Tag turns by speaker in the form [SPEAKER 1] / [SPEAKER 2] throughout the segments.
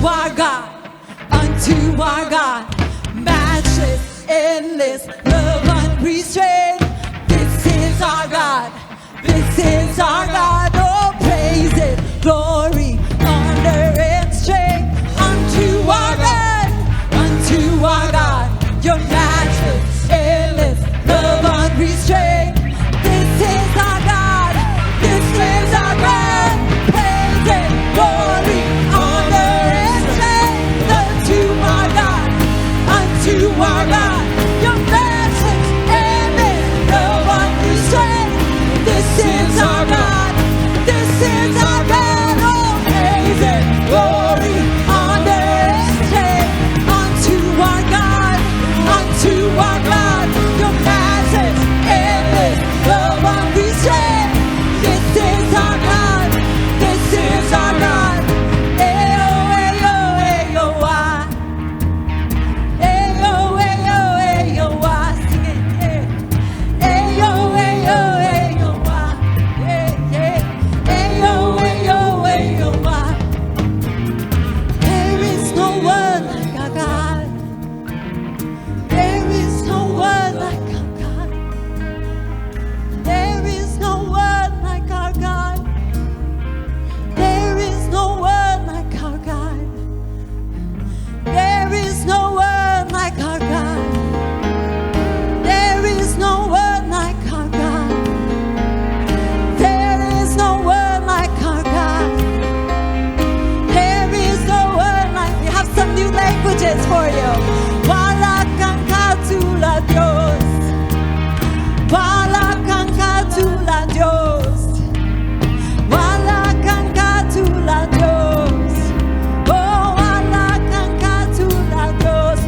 [SPEAKER 1] our God, unto our God, matchless, endless, love unrestrained. This is our God, this is our God. Oh, praise it, glory, honor, and strength unto our God, unto our God. Your matchless, endless, love unrestrained. This is our God, this is our God. Praise it, glory, honor, and strength unto our God, unto our God. Your matchless, endless, love unrestrained. This is our God, this is our God. Oh, praise it, glory, honor, and strength unto our God, unto our God. Your matchless, endless, love unrestrained. This is our God, this is our God. Ayo, ayo, ayo, ah. Ayo, ayo, ayo, ah. Sing it, yeah. Ayo, ayo, ayo, ah. Yeah, yeah. Ayo, ayo, ayo, ah. There is no one like our God. There is no one like our God. There is no one like our God. There is no one like our God. There is no one like our God. There is no one like our God. There is no one like our God. There is no one like. We have some new languages for you. Wala kang katulad Diyos. Wala kang katulad Diyos. Wala kang katulad Diyos. Oh, wala kang katulad Diyos.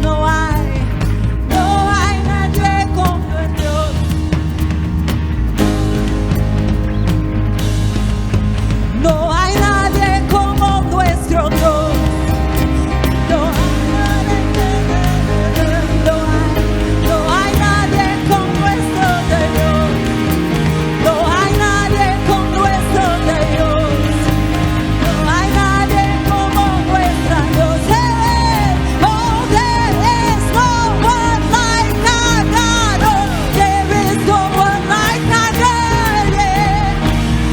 [SPEAKER 1] No hay nadie como Dios. No hay nadie como nuestro Dios. No hay nadie con nuestro Dios. No hay nadie con nuestro Dios. No hay nadie como nuestra Dios. Oh, there is no one like our God. Oh, there is no one like our God. Yeah.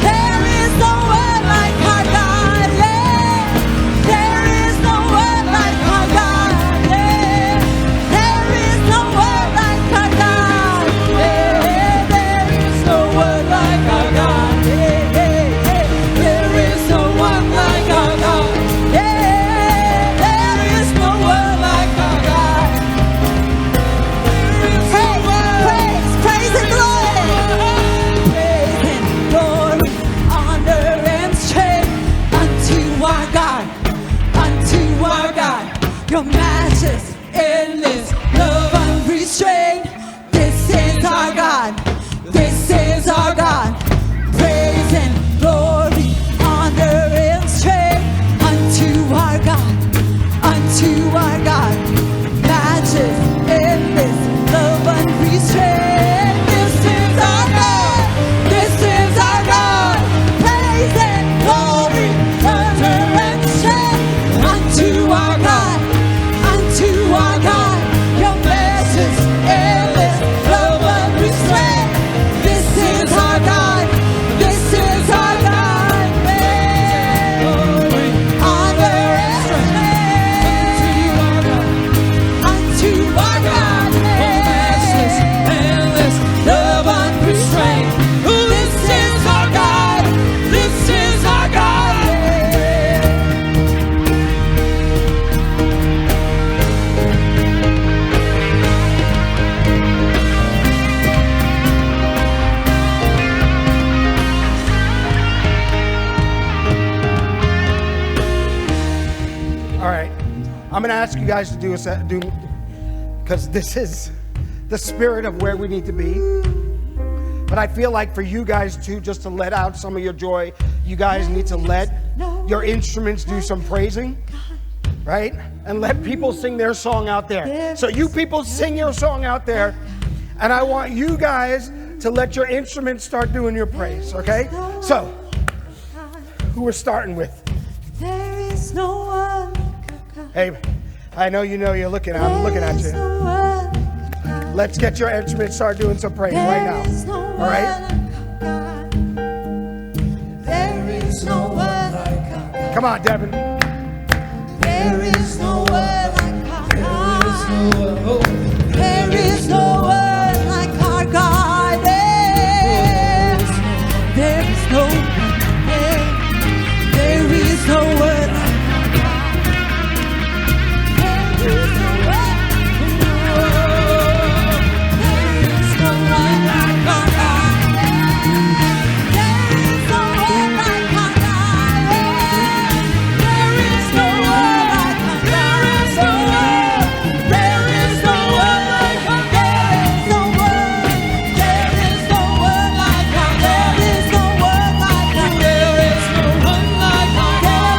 [SPEAKER 1] There is no one like our God. Yeah. There is no one like our God. Yeah. There is no one like our God. Yeah. There is no one like our God. Yeah, yeah, yeah. There is no one like our God. Yeah. There is no one like our God. Hey, praise and glory. Praise and glory, honor and strength unto our God, unto our God. Your matchless, endless, love unrestrained. This is our God, this is our God. Praise and glory, honor and strength unto our God, unto our God. Matchless, endless, love unrestrained. This is our God, this is our God. Praise and glory, honor and strength unto our God, unto our God. Your matchless, endless, love unrestrained. This is our God, this is our God. Glory, honor and strength unto our God. Matchless, endless, love unrestrained. This is our God, this is our God.
[SPEAKER 2] All right, I'm going to ask you guys to do because this is the spirit of where we need to be. But I feel like for you guys too, just to let out some of your joy, you guys need to let your instruments do some praising, right? And let people sing their song out there. So you people sing your song out there, and I want you guys to let your instruments start doing your praise, okay? So, who we're starting with?
[SPEAKER 1] There is no one
[SPEAKER 2] Hey, I know you're looking. I'm looking at you. Let's get your instruments, start doing some praise right now. All right?
[SPEAKER 1] There is no one like God.
[SPEAKER 2] Come on, Devin.
[SPEAKER 1] There is no one like our God. There is no one like our God. There is no one. There is no one like our God. There is no one. There is no one like our God. There is no one like our God. There is no one like our God. There is no one like our God. There is no one. There is no one like our God. There is no one like our God. There is no one like our God.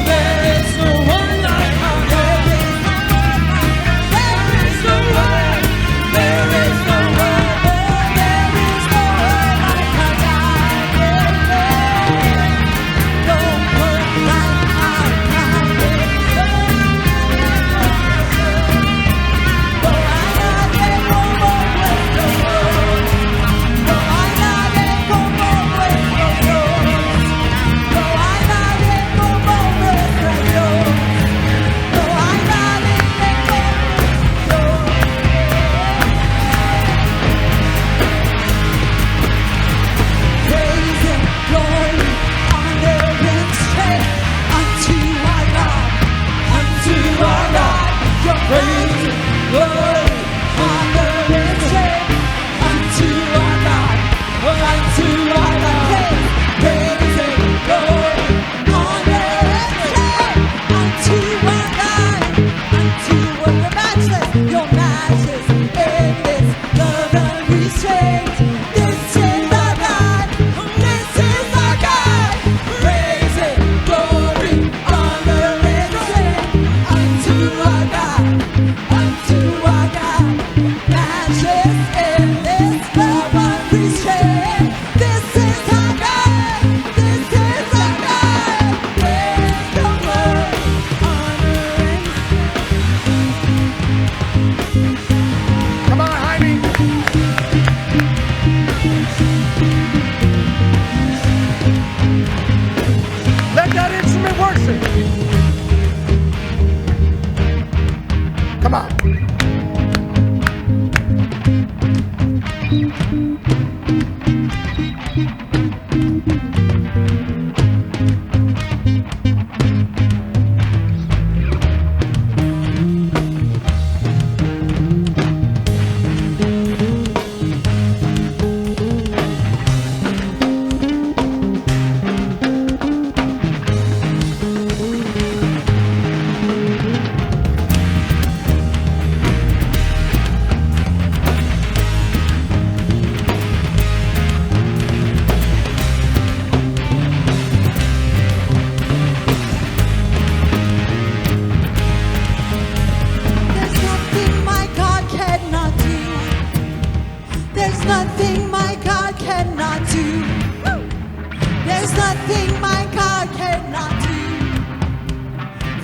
[SPEAKER 1] There is no one like our God. There is no one like our God. There is no one. There is no one. There is no one. There is no one like our God. No one like our Praise and glory, honor and strength unto our God, unto our God. Your praise and glory, honor and strength unto our God, unto our God. Praise and glory, honor and strength unto our God, unto your matchless, endless love unrestrained. This is our God. This is our God. Praise and glory, honor and strength unto our God, unto our God. Matchless, endless love unrestrained. This is our God. This is our God. Praise the Lord, honor and
[SPEAKER 2] Come on, Jaime. Let that instrument worship. Come on.
[SPEAKER 1] There's nothing my God cannot do. There's nothing my God cannot do. There's nothing my God cannot do.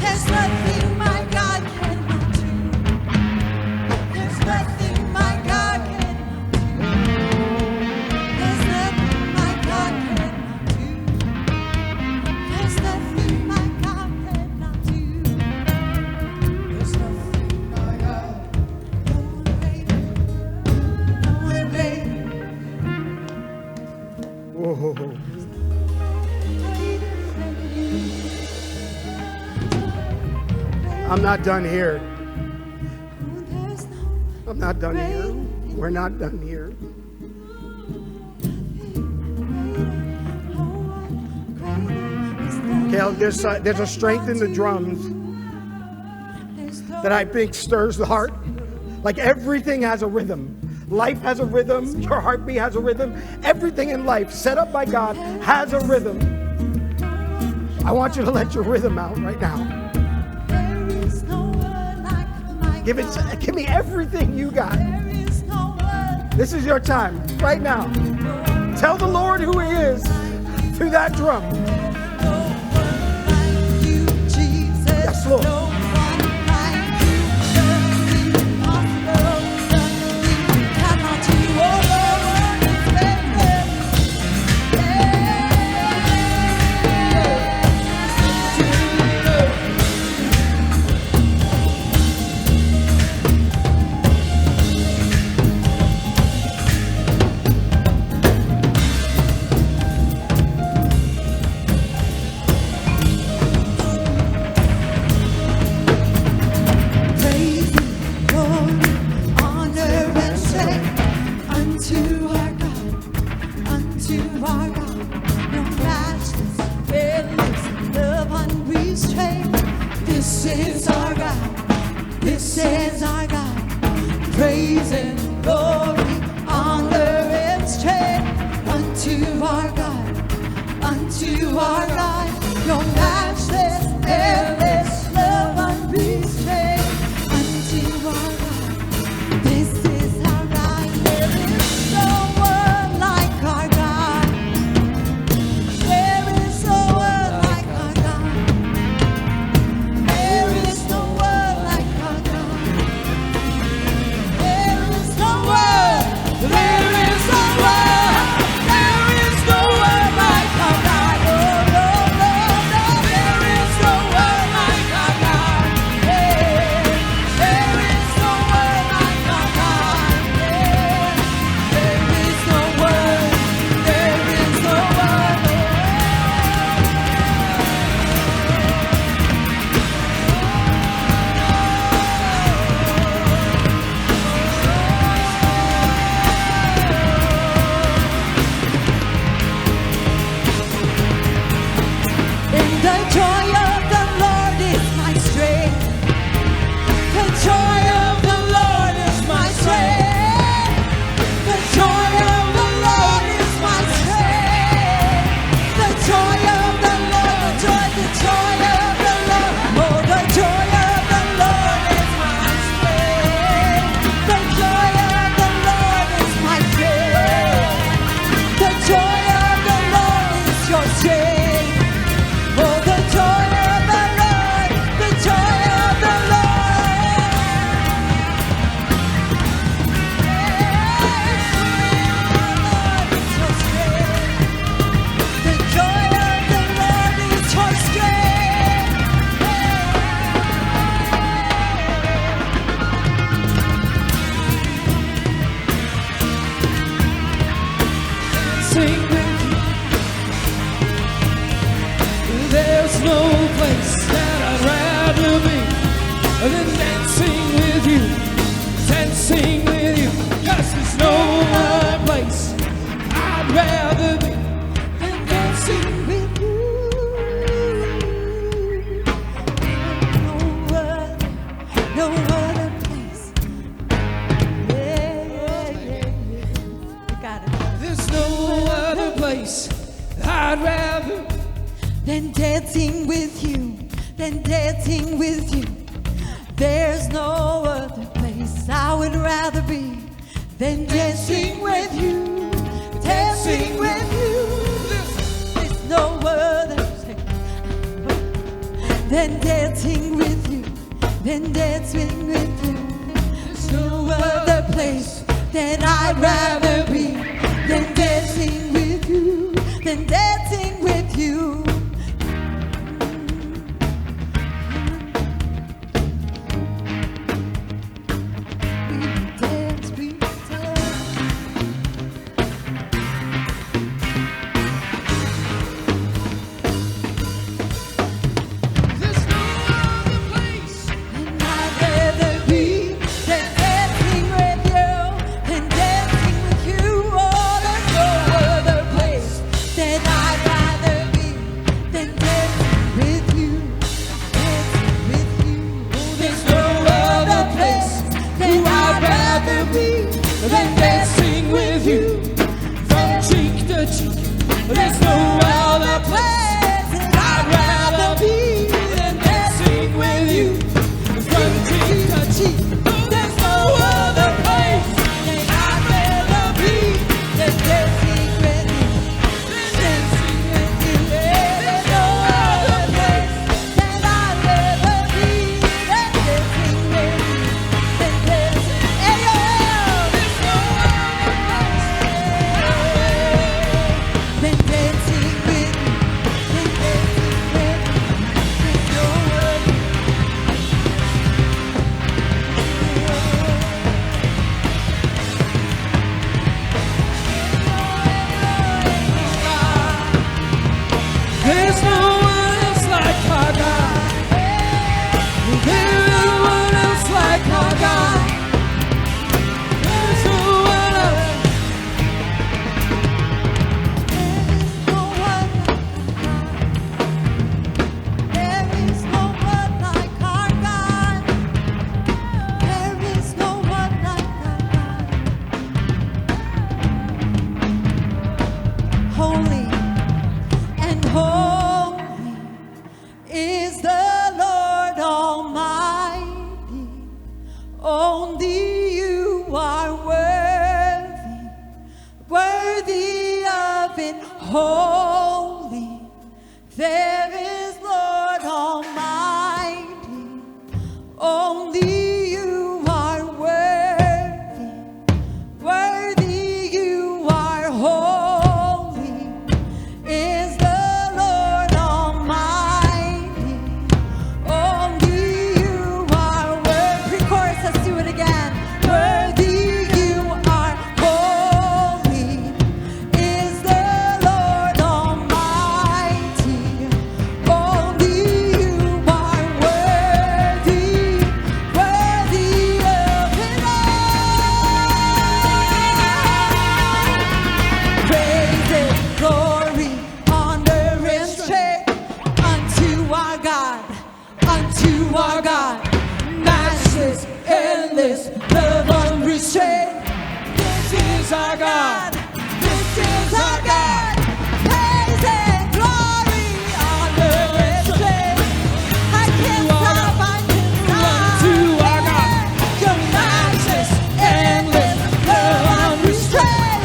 [SPEAKER 1] There's nothing my God cannot do. There's nothing my God cannot do. There's nothing my God cannot do. There's nothing my God cannot do. There's nothing my God. No one greater. No one greater.
[SPEAKER 2] Whoa. I'm not done here.
[SPEAKER 1] There's no
[SPEAKER 2] I'm not done here. We're not done here. Cal, there's a strength in the drums that I think stirs the heart. Like everything has a rhythm. Life has a rhythm. Your heartbeat has a rhythm. Everything in life set up by God has a rhythm. I want you to let your rhythm out right now. Give me everything you got. This is your time right now. Tell the Lord who He is through that drum.
[SPEAKER 1] This is our God. This is our God. Praise and glory, honor and strength unto our God. Unto our God. Your matchless, endless love unrestrained. Unto our God. This is our God. There is no one like our God. There is no one like our God. There is no one like our God. There is no one. There is no one. There is no one like our God. Oh, no, no, no. There is no one like our God. Yeah. There is no one like our God. Yeah. There is no one. There is no one. In the joy of the Lord is my strength. The joy of the Lord is my strength. The joy of the Lord is my strength. The joy of the Lord, the joy of the Lord. Oh, the joy of the Lord is my strength. The joy of the Lord is my strength. The joy of the Lord is your strength. Oh, the joy of the Lord, the joy of the Lord. Yes, the joy of the Lord is your strength. Sing with you. There's no place that I'd rather be than dancing with you, dancing with you. 'Cause there's no other place I'd rather be than dancing with you. No other place. Yeah. Got it. There's no other place I'd rather than dancing with you, than dancing with you. There's no other place I would rather be than dancing with you, dancing with you. There's no other place than dancing with you, than dancing with you. There's no other place that I'd rather be than dancing with you, than dancing with you. Than dancing with you from cheek to cheek. There's no other place I'd rather be than dancing with you from cheek to cheek. There's no other place that I'd rather be than dancing with you, than dancing with you. There's no other place that I'd rather be than dancing with you, than dancing. Hey, yo, there's no other place than dancing holy. There is Lord Almighty. Only you are worthy. Worthy you are holy. Is the Lord Almighty. Only you are worthy. Pre-chorus, let's do it again. Worthy you are holy. Is the Lord Almighty. Only you are worthy. Worthy of it all. Praises, glory, honor, and strength unto our God, unto our God. Matchless, endless, love unrestrained. This is our God. This is our God. Praise and glory, honor and strength. I can't stop, I can't stop. To our God. Your matchless, endless, love unrestrained.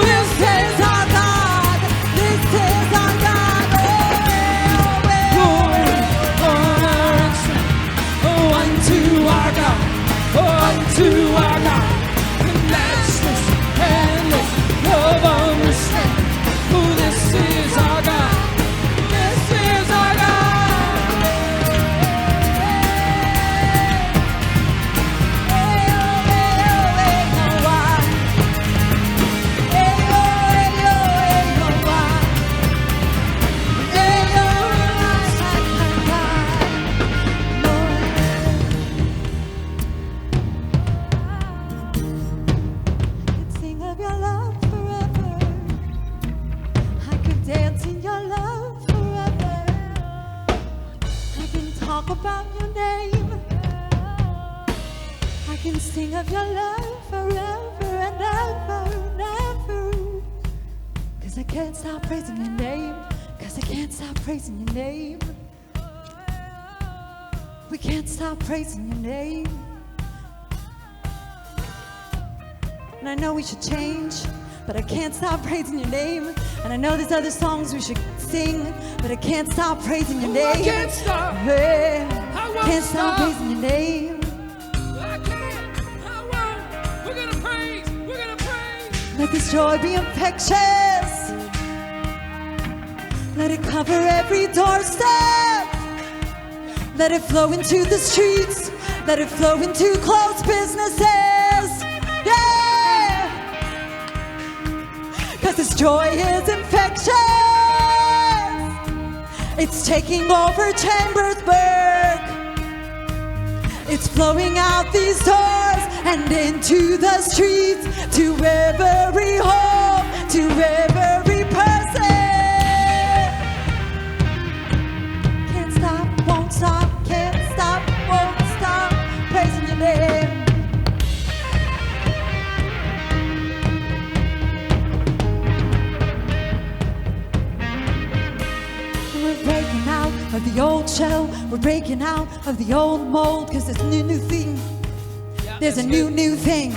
[SPEAKER 1] This is our God. This is our God. Glory, honor and strength. Unto our God. Unto our God. The matchless, endless, love unrestrained. This is our God. This is our God. Sing of your love forever. I could dance in your love forever. I can talk about your name. I can sing of your love forever and ever and ever. 'Cause I can't stop praising your name. 'Cause I can't stop praising your name. We can't stop praising your name. And I know we should change, but I can't stop praising your name. And I know there's other songs we should sing, but I can't stop praising your name.
[SPEAKER 3] I can't stop.
[SPEAKER 1] Hey,
[SPEAKER 3] I won't
[SPEAKER 1] can't stop
[SPEAKER 3] stop.
[SPEAKER 1] praising your name.
[SPEAKER 3] I can't. I won't. We're gonna praise. We're gonna praise.
[SPEAKER 1] Let this joy be infectious. Let it cover every doorstep. Let it flow into the streets. Let it flow into closed businesses. Yeah! 'Cause this joy is infectious. It's taking over Chambersburg. It's flowing out these doors and into the streets, to every home, to every person. Can't stop, won't stop, can't stop, won't stop praising your name. We're breaking out of the old shell. We're breaking out of the old mold. 'Cause there's a new thing. There's a new thing.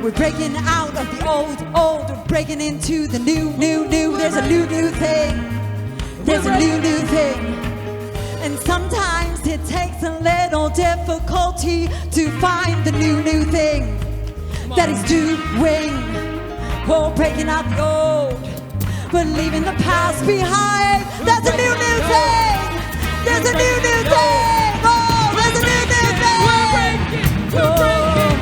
[SPEAKER 1] We're breaking out of the old. We're breaking into the new. There's a new thing. There's a new thing. And sometimes it takes a little difficulty to find the new thing that he's doing. Oh, breaking out the old. We're leaving the past behind. There's a new thing. There's a new thing. Oh, there's a new thing.
[SPEAKER 3] We're breaking. We're breaking.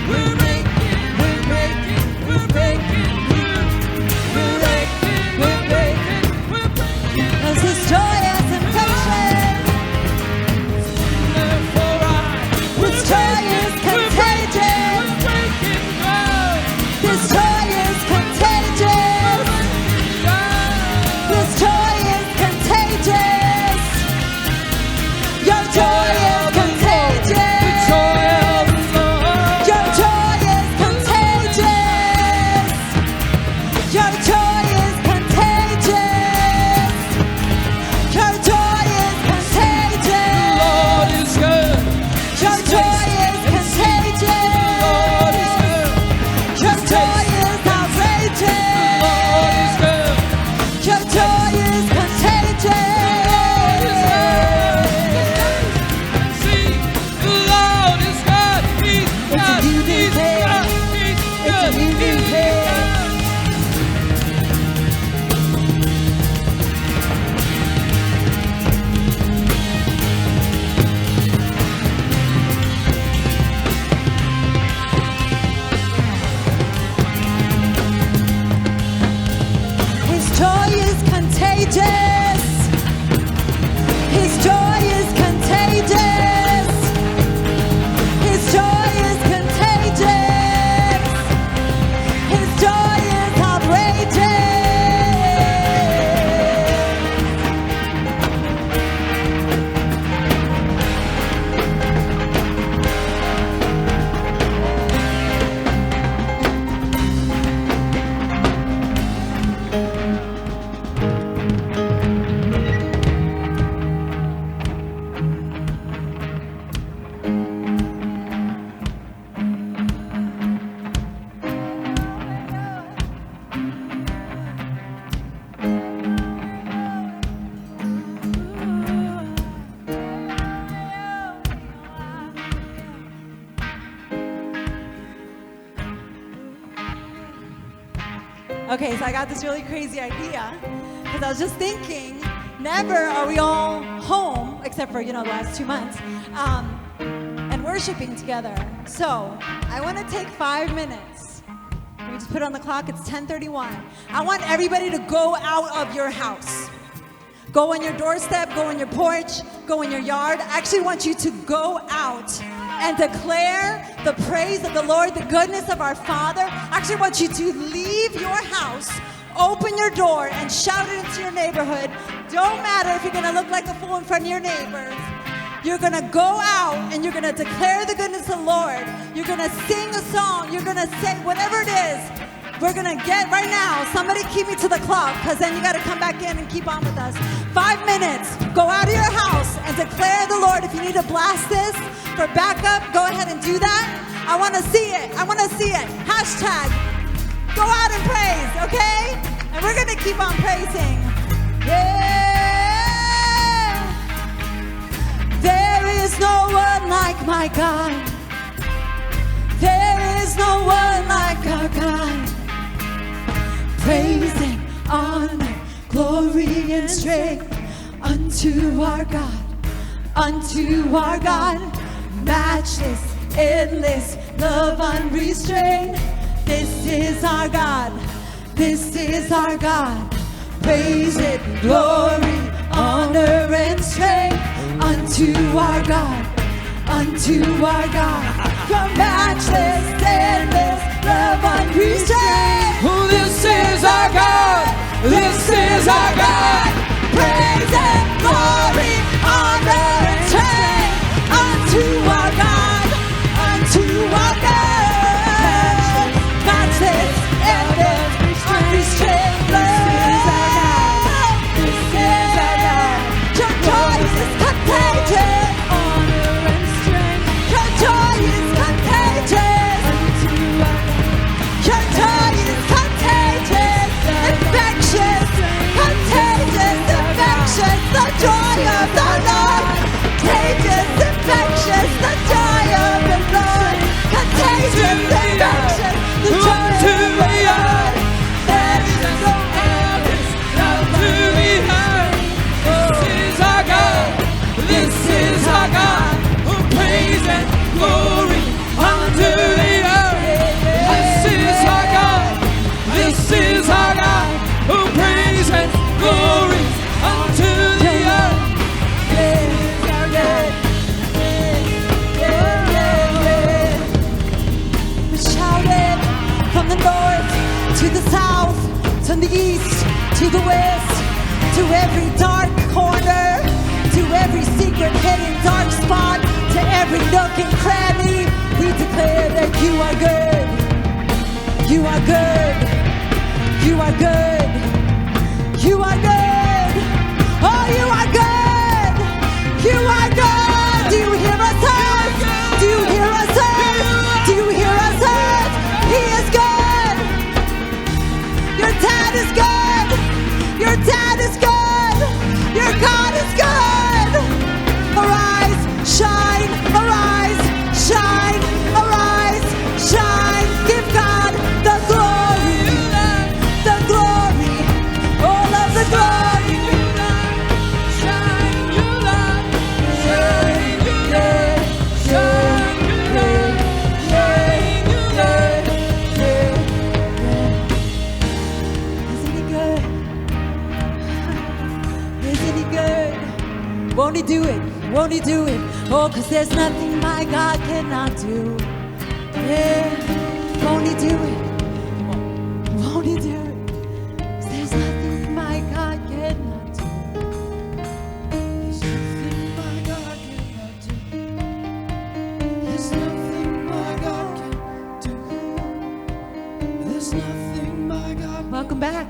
[SPEAKER 3] We're breaking. We're breaking. We're breaking. We're breaking. We're breaking. We're breaking.
[SPEAKER 1] 'Cause this joy is infectious.
[SPEAKER 3] Therefore
[SPEAKER 1] This joy is contagious.
[SPEAKER 3] we're breaking God.
[SPEAKER 1] This joy is contagious. This joy is contagious. Okay, so I got this really crazy idea because I was just thinking, never are we all home, except for, the last 2 months, and worshiping together. So I want to take 5 minutes. We just put it on the clock. It's 10:31. I want everybody to go out of your house. Go on your doorstep, go on your porch, go in your yard. I actually want you to go out and declare the praise of the Lord, the goodness of our Father. I actually want you to leave your house, open your door, and shout it into your neighborhood. Don't matter if you're going to look like a fool in front of your neighbors. You're going to go out and you're going to declare the goodness of the Lord. You're going to sing a song. You're going to say whatever it is. We're going to get right now. Somebody keep me to the clock, because then you got to come back in and keep on with us. 5 minutes. Go out of your house and declare the Lord. If you need to blast this for backup, go ahead and do that. I want to see it. I want to see it. Hashtag go out and praise, okay? And we're going to keep on praising. Yeah. There is no one like my God. There is no one like our God. Praising, honor, glory, and strength unto our God, matchless, endless, love unrestrained. This is our God, this is our God. Praise it, glory, honor, and strength unto our God, Your matchless, endless, love unrestrained.
[SPEAKER 3] Oh, this is our God. This is our God.
[SPEAKER 1] Praise and glory, honor and strength unto our God, matchless, endless, unrestrained love. This is our God. Your joy is contagious.
[SPEAKER 3] Honor and strength.
[SPEAKER 1] Your joy is contagious. Your joy is contagious, infectious, contagious, infectious. The joy of the Lord, contagious, infectious. The joy of the Lord, contagious, infectious. The joy of the Lord. There is no end.
[SPEAKER 3] Not to be heard. This is our God. This is our God. Who praise and glory unto the earth. This is our God. This is our God. Who praise and glory unto the earth.
[SPEAKER 1] We shouted from the north to the south, from the east to the west, to every dark corner, to every secret hidden dark spot, to every nook and cranny. We declare that you are good. You are good. You are good. You are good. Oh, you are good. You are good. Do you hear us, earth? Do you hear us, earth? Do you hear us, earth? He is good. Your dad is good. Your dad is good. Your God is good. Arise, shine, arise, shine, arise, shine. Give God the glory, all of the glory. Isn't he good? Isn't he good? Won't he do it? Won't he do it? Oh, 'cause there's nothing my God cannot do. Yeah, won't he do it? Won't he do it? 'Cause there's nothing my God cannot do. There's nothing my God cannot do. There's nothing my God cannot do. There's nothing my God. Welcome back.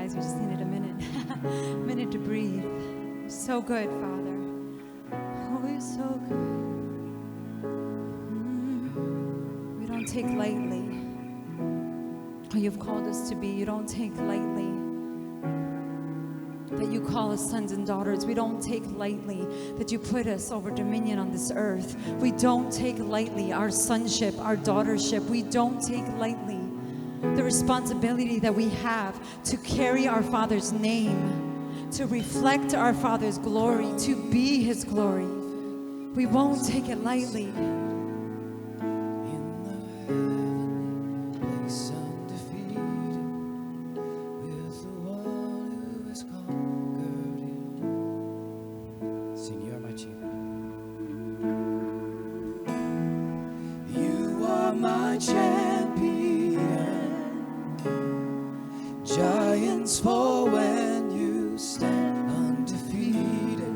[SPEAKER 1] guys. We just needed a minute. A minute to breathe. You're so good, Father. Oh, you're so good. We don't take lightly who you've called us to be. You don't take lightly that you call us sons and daughters. We don't take lightly that you put us over dominion on this earth. We don't take lightly our sonship, our daughtership. We don't take lightly the responsibility that we have to carry our Father's name, to reflect our Father's glory, to be His glory. We won't take it lightly.
[SPEAKER 3] Giants fall when you stand undefeated.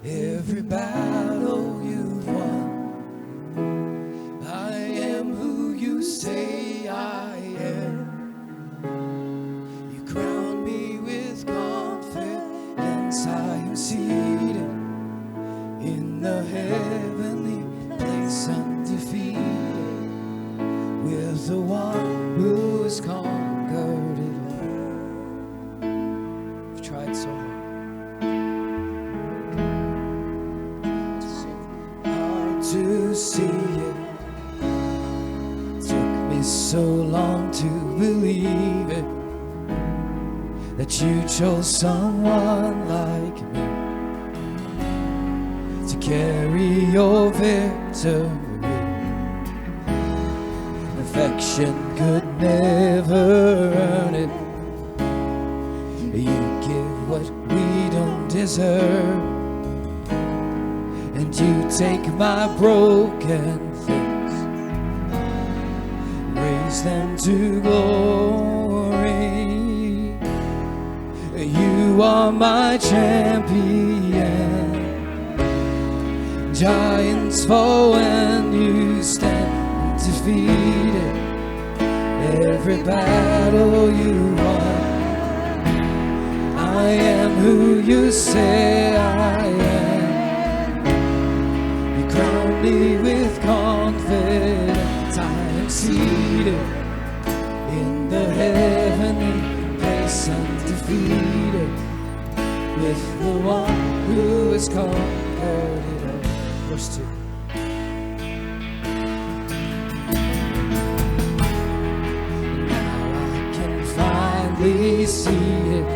[SPEAKER 3] Every battle you've won. I am who you say I am. You crown me with confidence. I am seated in the heavenly place, undefeated, with the one who is conquered it all. I've tried so hard to see it. Took me so long to believe it, that you chose someone like me to carry your victory. Perfection could never earn it. You give what we don't deserve, and you take my broken things, raise them to glory. You are my champion. Giants fall when you stand defeated. Every battle you won. I am who you say I am. You crown me with confidence. I am seated in the heavenly place, undefeated, with the one who has conquered it all. Verse 2. We see it.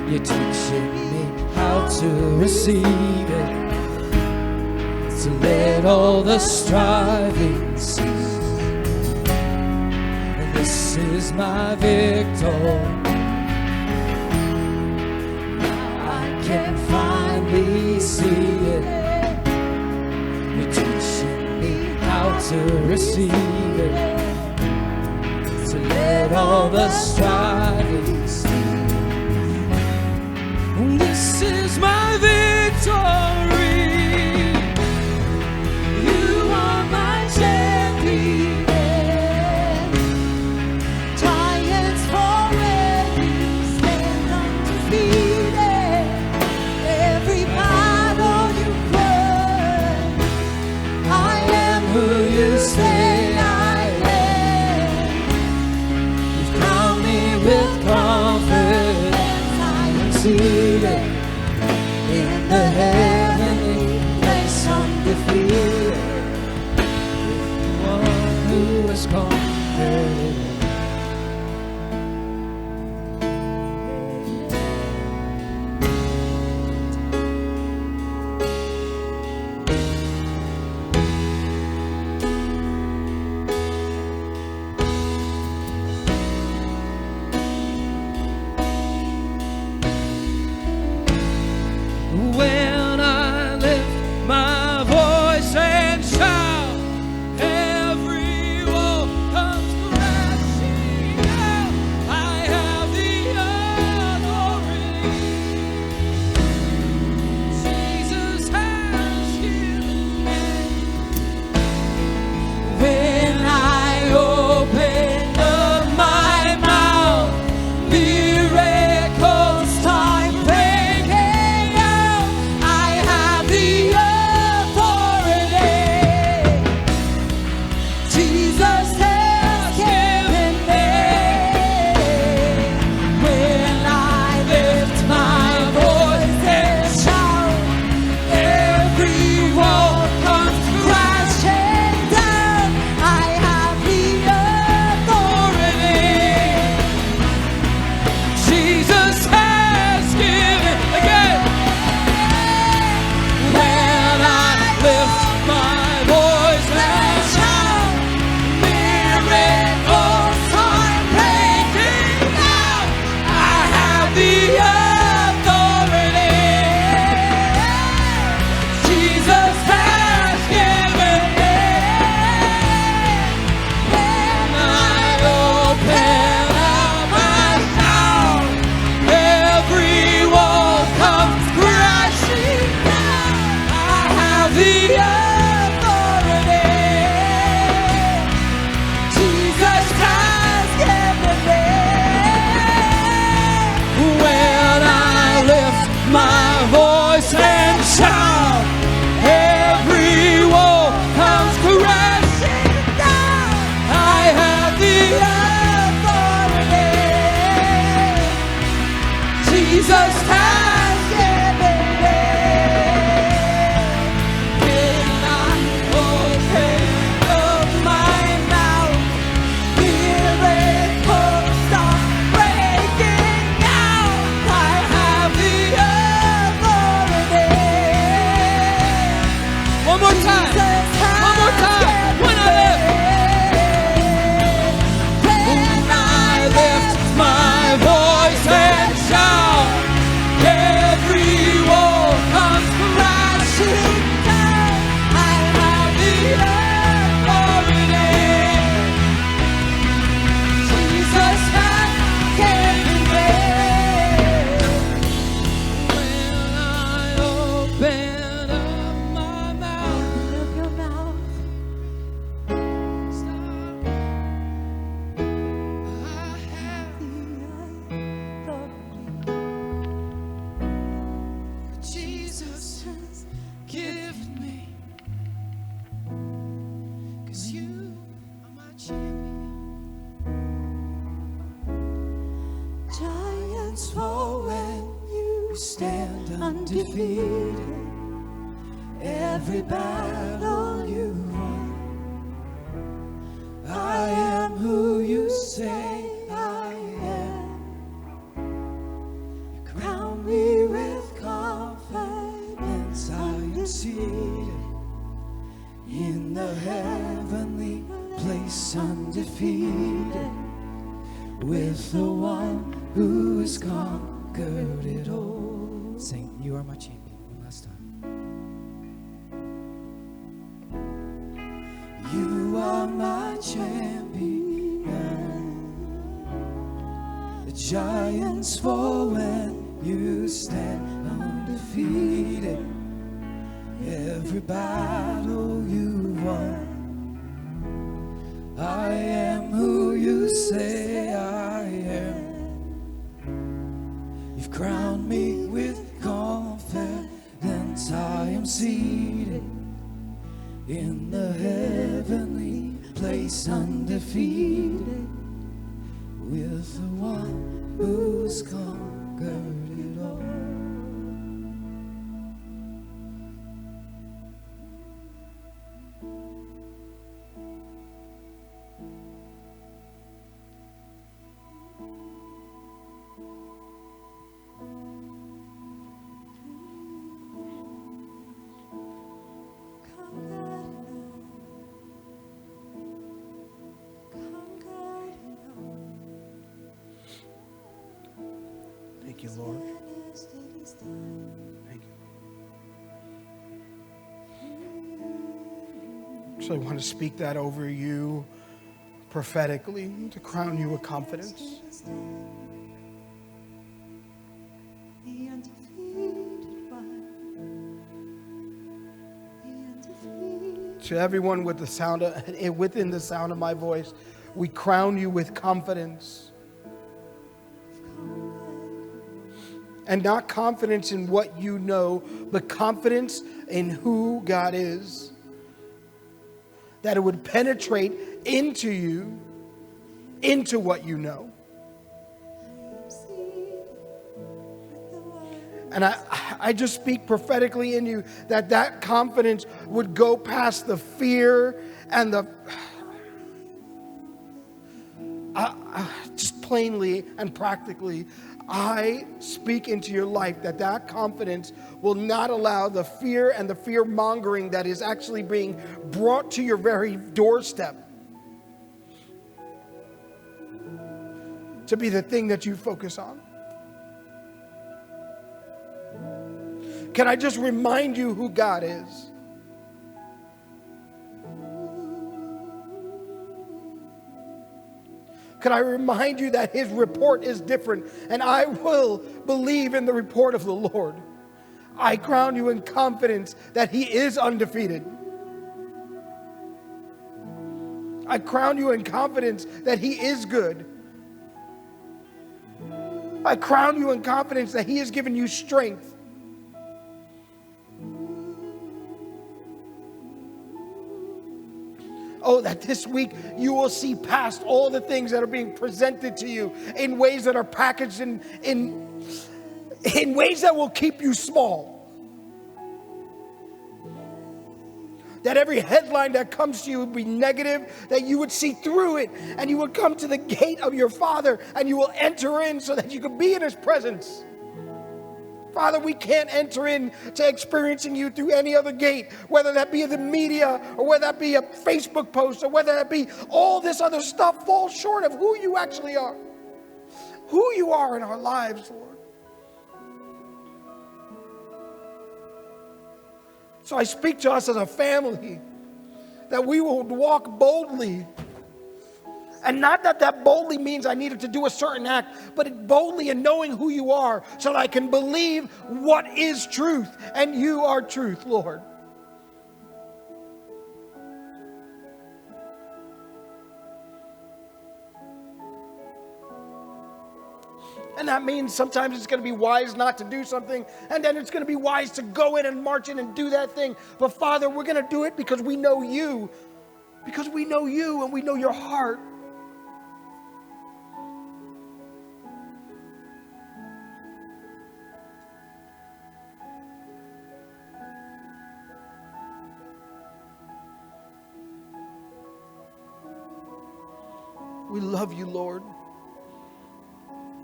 [SPEAKER 3] You're teaching me how to receive it, to let all the striving cease. And this is my victory. Now I can finally see it. You're teaching me how to receive it, let all the striving cease. This is my victory. You are my champion.
[SPEAKER 1] Giants fall when you stand undefeated. Every battle you won. I am
[SPEAKER 3] Who you say I am. With confidence, I am seated in the heavenly place, undefeated, with the one who has conquered it all. When I lift my voice and shout, every wall comes crashing.
[SPEAKER 1] giants fall when you stand undefeated. Every battle you won. I am who you say I am. You crown me with confidence. I am seated in the heavenly place, undefeated, with the one who has conquered it all. Sing, you are my champion, one last time. You are my champion. The giants fall when you stand undefeated. Every battle you won. I am who you say I am. You've crowned me with confidence. I am seated in the heavenly place, undefeated, with the one who's conquered it all.
[SPEAKER 2] Thank you, Lord. Thank you. So I want to speak that over you prophetically to crown you with confidence. To everyone with the sound of, within the sound of my voice, we crown you with confidence. And not confidence in what you know, but confidence in who God is. That it would penetrate into you, into what you know. And I just speak prophetically in you that confidence would go past the fear and the... just plainly and practically, I speak into your life that confidence will not allow the fear and the fear mongering that is actually being brought to your very doorstep to be the thing that you focus on. Can I just remind you who God is? Can I remind you that his report is different, and I will believe in the report of the Lord. I crown you in confidence that he is undefeated. I crown you in confidence that he is good. I crown you in confidence that he has given you strength. Oh, that this week you will see past all the things that are being presented to you in ways that are packaged in ways that will keep you small. That every headline that comes to you would be negative, that you would see through it and you would come to the gate of your Father and you will enter in so that you could be in his presence. Father, we can't enter into experiencing you through any other gate, whether that be the media or whether that be a Facebook post or whether that be all this other stuff falls short of who you actually are. Who you are in our lives, Lord. So I speak to us as a family that we will walk boldly. And not that boldly means I needed to do a certain act, but boldly in knowing who you are so that I can believe what is truth. And you are truth, Lord. And that means sometimes it's going to be wise not to do something, and then it's going to be wise to go in and march in and do that thing. But Father, we're going to do it because we know you. Because we know you and we know your heart. We love you, Lord.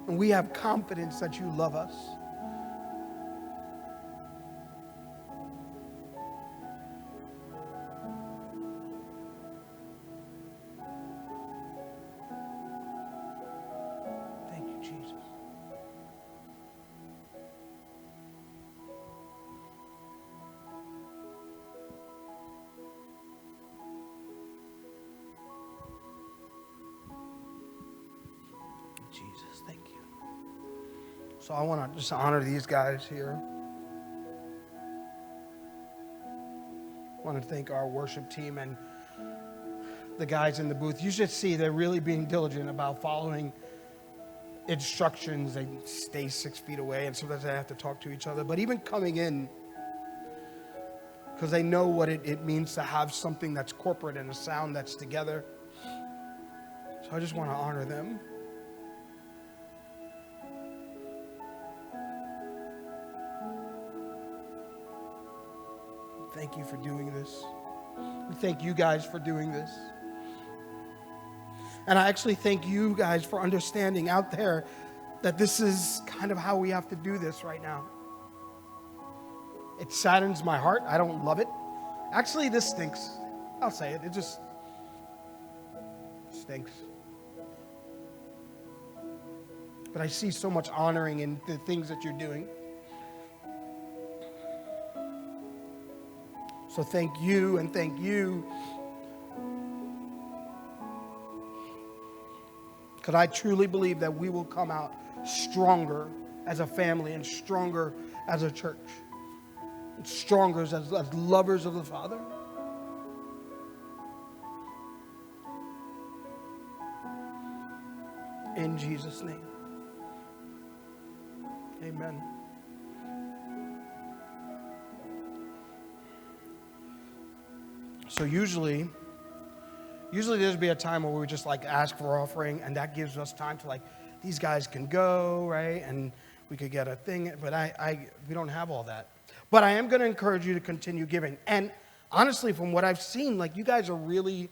[SPEAKER 2] And we have confidence that you love us. Thank you, Jesus. Jesus, thank you. So I want to just honor these guys here. I want to thank our worship team and the guys in the booth. You should see they're really being diligent about following instructions. They stay 6 feet away, and sometimes they have to talk to each other. But even coming in, because they know what it means to have something that's corporate and a sound that's together. So I just want to honor them. Thank you for doing this. We thank you guys for doing this. And I actually thank you guys for understanding out there that this is kind of how we have to do this right now. It saddens my heart. I don't love it. Actually, this stinks. I'll say it. It just stinks. But I see so much honoring in the things that you're doing. So thank you and thank you. Because I truly believe that we will come out stronger as a family and stronger as a church. And stronger as lovers of the Father. In Jesus' name. Amen. So usually there'd be a time where we just like ask for offering, and that gives us time to like, these guys can go, right? And we could get a thing, but we don't have all that. But I am going to encourage you to continue giving. And honestly, from what I've seen, like you guys are really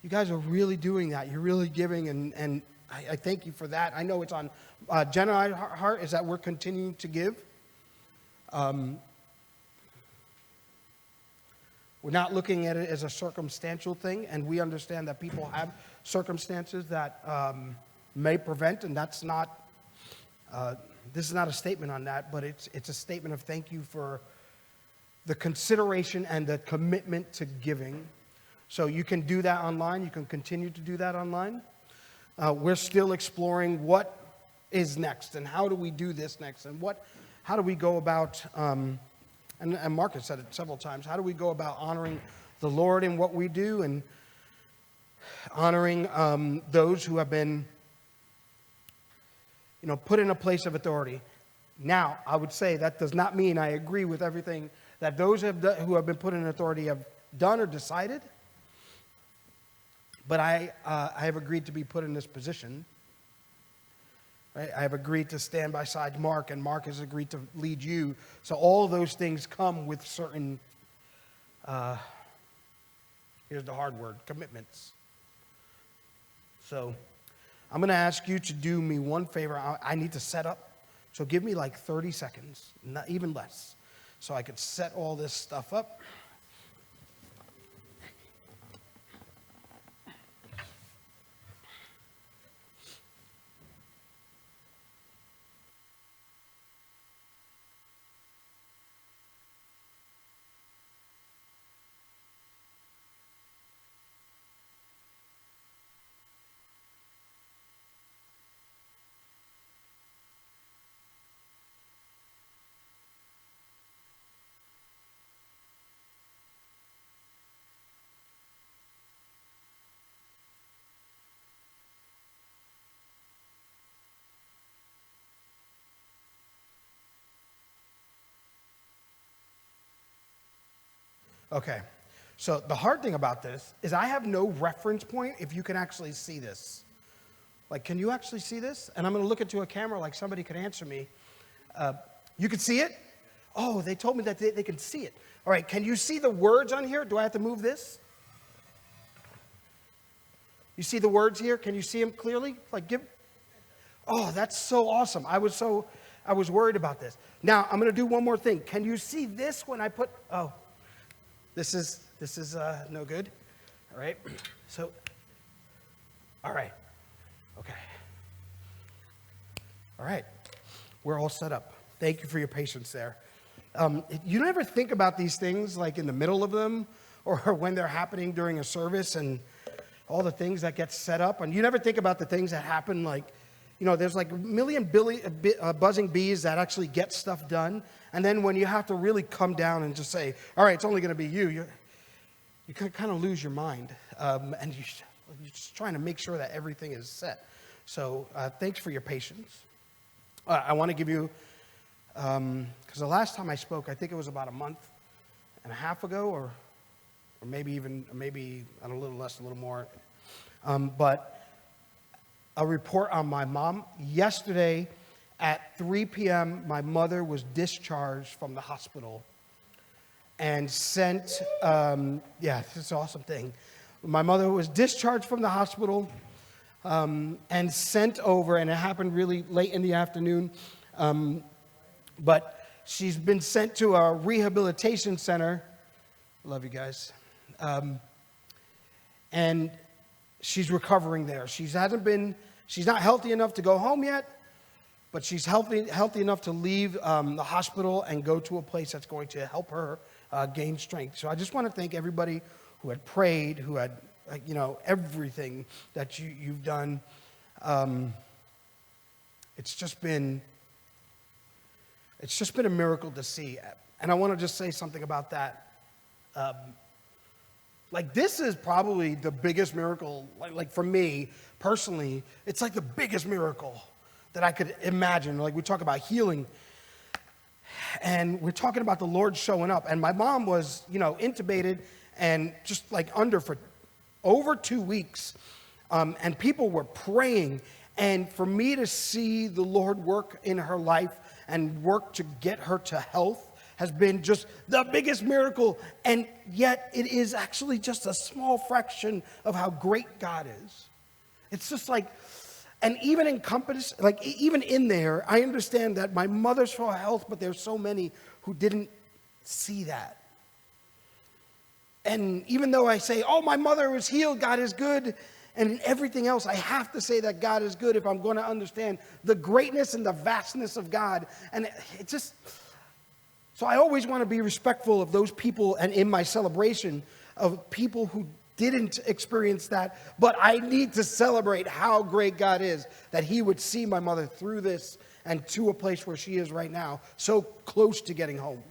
[SPEAKER 2] doing that. You're really giving, and I thank you for that. I know it's on Jen and I's heart is that we're continuing to give. We're not looking at it as a circumstantial thing, and we understand that people have circumstances that may prevent, and that's not, this is not a statement on that, but it's a statement of thank you for the consideration and the commitment to giving. So you can do that online. You can continue to do that online. We're still exploring what is next, and how do we do this next, and how do we go about... And Mark has said it several times. How do we go about honoring the Lord in what we do and honoring those who have been, put in a place of authority? Now, I would say that does not mean I agree with everything that those who have been put in authority have done or decided. But I have agreed to be put in this position. Right? I have agreed to stand beside Mark, and Mark has agreed to lead you. So all those things come with certain, here's the hard word, commitments. So I'm going to ask you to do me one favor. I need to set up. So give me like 30 seconds, not even less, so I could set all this stuff up. Okay, so the hard thing about this is I have no reference point if you can actually see this. Like, can you actually see this? And I'm going to look into a camera like somebody could answer me. You can see it? Oh, they told me that they can see it. All right, can you see the words on here? Do I have to move this? You see the words here? Can you see them clearly? Oh, that's so awesome. I was worried about this. Now, I'm going to do one more thing. Can you see this when I put, this is no good. All right. So, all right. Okay. All right. We're all set up. Thank you for your patience there. You never think about these things like in the middle of them or when they're happening during a service and all the things that get set up. And you never think about the things that happen like, there's like a million buzzing bees that actually get stuff done. And then when you have to really come down and just say, all right, it's only going to be you kind of lose your mind. And you're just trying to make sure that everything is set. So thanks for your patience. I want to give you, because the last time I spoke, I think it was about a month and a half ago, or maybe a little less, a little more. But a report on my mom. Yesterday at 3 p.m., my mother was discharged from the hospital and sent, this is an awesome thing. My mother was discharged from the hospital and sent over, and it happened really late in the afternoon, but she's been sent to a rehabilitation center. Love you guys. And she's recovering there. She's not healthy enough to go home yet, but she's healthy enough to leave the hospital and go to a place that's going to help her gain strength. So I just want to thank everybody who had prayed, who had, everything that you've done. It's just been a miracle to see. And I want to just say something about that. This is probably the biggest miracle, like for me personally, it's like the biggest miracle that I could imagine. Like we talk about healing, and we're talking about the Lord showing up. And my mom was, intubated and just like under for over 2 weeks. And people were praying. And for me to see the Lord work in her life and work to get her to health has been just the biggest miracle. And yet it is actually just a small fraction of how great God is. It's just like, and even even in there, I understand that my mother's for health, but there's so many who didn't see that. And even though I say, my mother was healed, God is good, and in everything else, I have to say that God is good if I'm going to understand the greatness and the vastness of God. And so I always want to be respectful of those people, and in my celebration of people who didn't experience that, but I need to celebrate how great God is, that he would see my mother through this and to a place where she is right now, so close to getting home.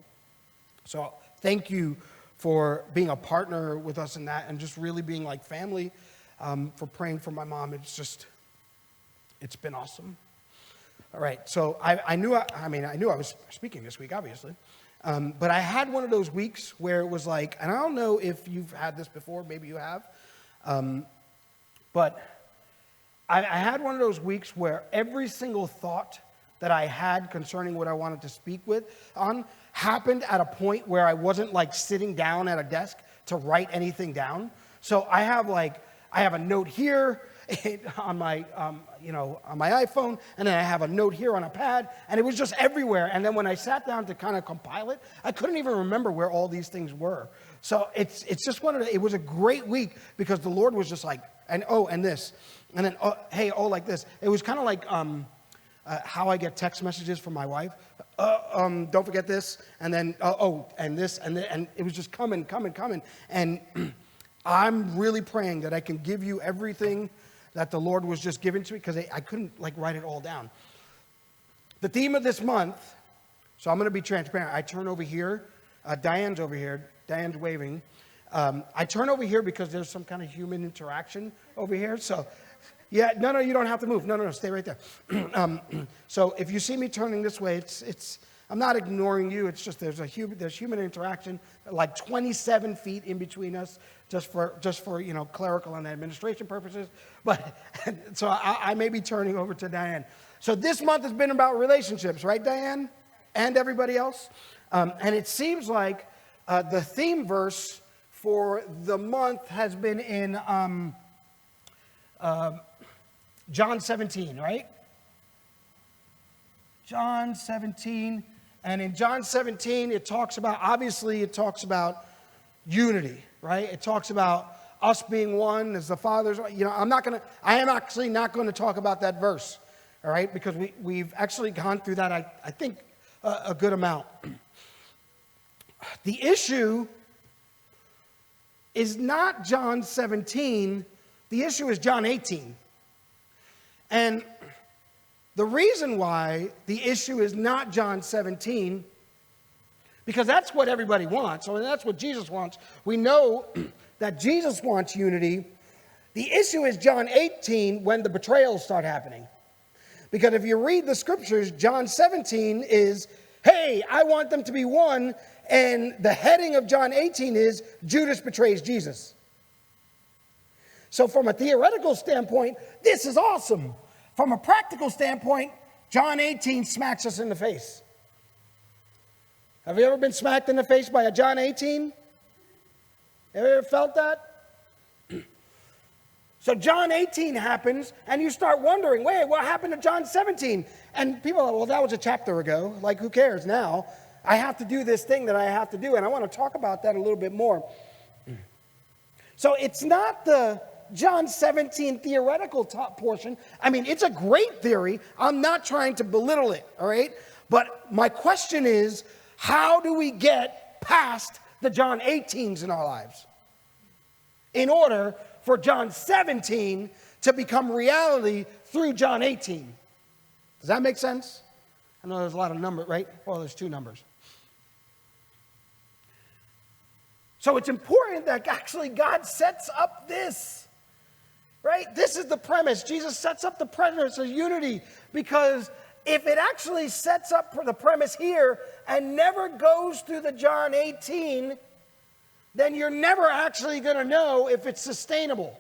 [SPEAKER 2] So thank you for being a partner with us in that, and just really being like family, for praying for my mom. It's been awesome. All right, so I knew I was speaking this week, obviously. But I had one of those weeks where it was like, and I don't know if you've had this before, maybe you have, but I had one of those weeks where every single thought that I had concerning what I wanted to speak on happened at a point where I wasn't like sitting down at a desk to write anything down. So I have a note here on my iPhone, and then I have a note here on a pad, and it was just everywhere. And then when I sat down to kind of compile it, I couldn't even remember where all these things were. So it's just it was a great week because the Lord was just like, and this, and then like this. It was kind of like how I get text messages from my wife. Don't forget this, and then and this, and it was just coming, and I'm really praying that I can give you everything that the Lord was just giving to me, because I couldn't write it all down. The theme of this month, so I'm going to be transparent. I turn over here. Diane's over here. Diane's waving. I turn over here because there's some kind of human interaction over here. So, yeah, no, you don't have to move. No, stay right there. So if you see me turning this way, it's I'm not ignoring you. It's just there's human interaction, like 27 feet in between us, just for clerical and administration purposes. But so I may be turning over to Diane. So this month has been about relationships, right, Diane, and everybody else. And it seems like the theme verse for the month has been in John 17, right? John 17. And in John 17, it talks about unity, right? It talks about us being one as the Father's. I am actually not going to talk about that verse, all right? Because we've actually gone through that, I think, a good amount. The issue is not John 17. The issue is John 18. And the reason why the issue is not John 17, because that's what everybody wants, or that's what Jesus wants. We know that Jesus wants unity. The issue is John 18 when the betrayals start happening. Because if you read the scriptures, John 17 is, hey, I want them to be one, and the heading of John 18 is Judas betrays Jesus. So from a theoretical standpoint, this is awesome. From a practical standpoint, John 18 smacks us in the face. Have you ever been smacked in the face by a John 18? Have you ever felt that? So John 18 happens, and you start wondering, wait, what happened to John 17? And people are like, well, that was a chapter ago. Like, who cares now? I have to do this thing that I have to do, and I want to talk about that a little bit more. So it's not the John 17 theoretical portion. I mean, it's a great theory. I'm not trying to belittle it, all right? But my question is, how do we get past the John 18s in our lives in order for John 17 to become reality through John 18? Does that make sense? I know there's a lot of numbers, right? Well, there's two numbers. So it's important that actually God sets up this, right? This is the premise. Jesus sets up the premise of unity, because if it actually sets up for the premise here and never goes through the John 18, then you're never actually going to know if it's sustainable.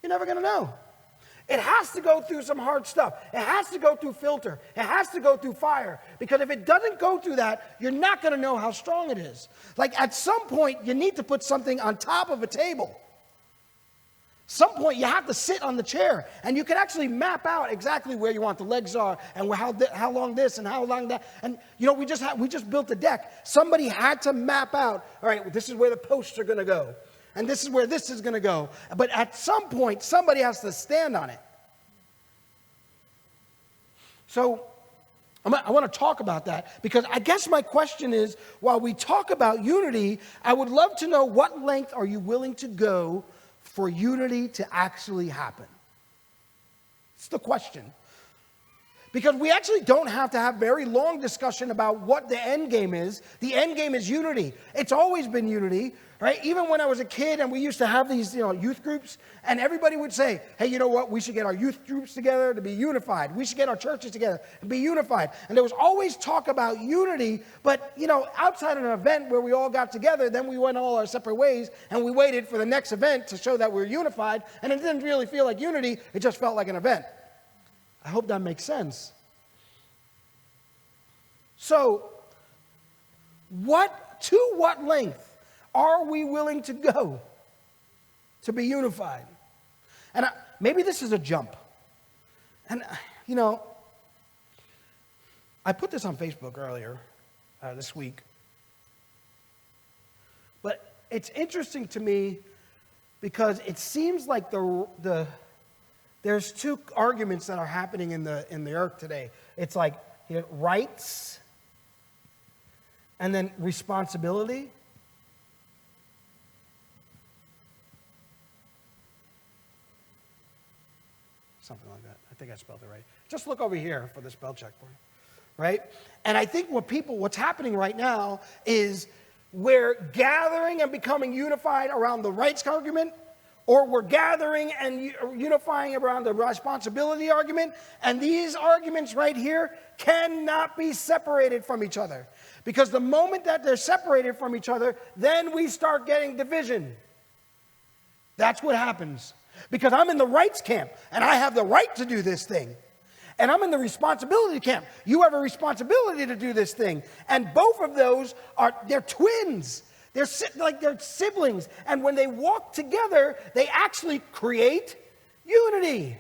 [SPEAKER 2] You're never going to know. It has to go through some hard stuff. It has to go through filter. It has to go through fire. Because if it doesn't go through that, you're not going to know how strong it is. Like, at some point, you need to put something on top of a table. Some point you have to sit on the chair, and you can actually map out exactly where you want the legs are, and how long this and how long that. And we just built a deck. Somebody had to map out, all right, this is where the posts are going to go, and this is where this is going to go. But at some point, somebody has to stand on it. So I want to talk about that, because I guess my question is, while we talk about unity, I would love to know, what length are you willing to go for unity to actually happen? It's the question. Because we actually don't have to have very long discussion about what the end game is. The end game is unity. It's always been unity, right? Even when I was a kid and we used to have these youth groups, and everybody would say, hey, you know what? We should get our youth groups together to be unified. We should get our churches together to be unified. And there was always talk about unity, but outside of an event where we all got together, then we went all our separate ways, and we waited for the next event to show that we were unified, and it didn't really feel like unity. It just felt like an event. I hope that makes sense. So, to what length are we willing to go to be unified? And maybe this is a jump. And, I put this on Facebook earlier this week. But it's interesting to me because it seems like there's two arguments that are happening in the earth today. It's like rights and then responsibility. Something like that. I think I spelled it right. Just look over here for the spell check for you. Right? And I think what's happening right now is we're gathering and becoming unified around the rights argument, or we're gathering and unifying around the responsibility argument. And these arguments right here cannot be separated from each other. Because the moment that they're separated from each other, then we start getting division. That's what happens. Because I'm in the rights camp, and I have the right to do this thing. And I'm in the responsibility camp. You have a responsibility to do this thing. And both of those they're twins. They're siblings. And when they walk together, they actually create unity.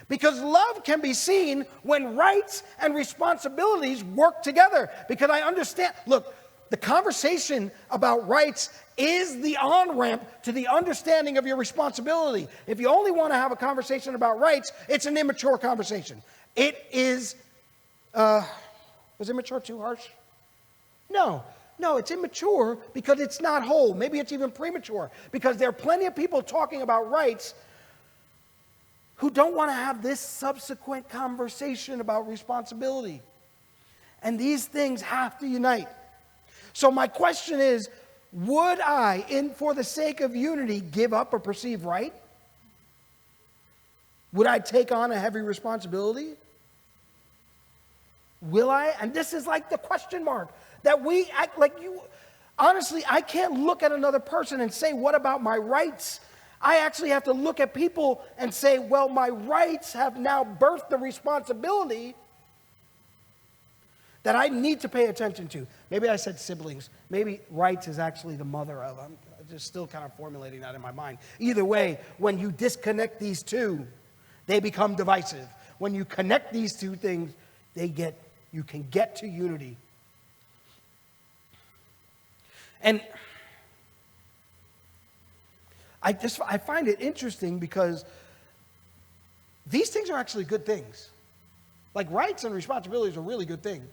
[SPEAKER 2] Because love can be seen when rights and responsibilities work together. Because I understand, look, the conversation about rights is the on-ramp to the understanding of your responsibility. If you only want to have a conversation about rights, it's an immature conversation. It is, was immature too harsh? No, it's immature because it's not whole. Maybe it's even premature because there are plenty of people talking about rights who don't want to have this subsequent conversation about responsibility. And these things have to unite. So my question is, would I, for the sake of unity, give up a perceived right? Would I take on a heavy responsibility? Will I? And this is like the question mark that we act like you. Honestly, I can't look at another person and say, what about my rights? I actually have to look at people and say, well, my rights have now birthed the responsibility that I need to pay attention to. Maybe I said siblings. Maybe rights is actually the mother of them. I'm just still kind of formulating that in my mind. Either way, when you disconnect these two, they become divisive. When you connect these two things, you can get to unity. And I find it interesting because these things are actually good things. Like rights and responsibilities are really good things,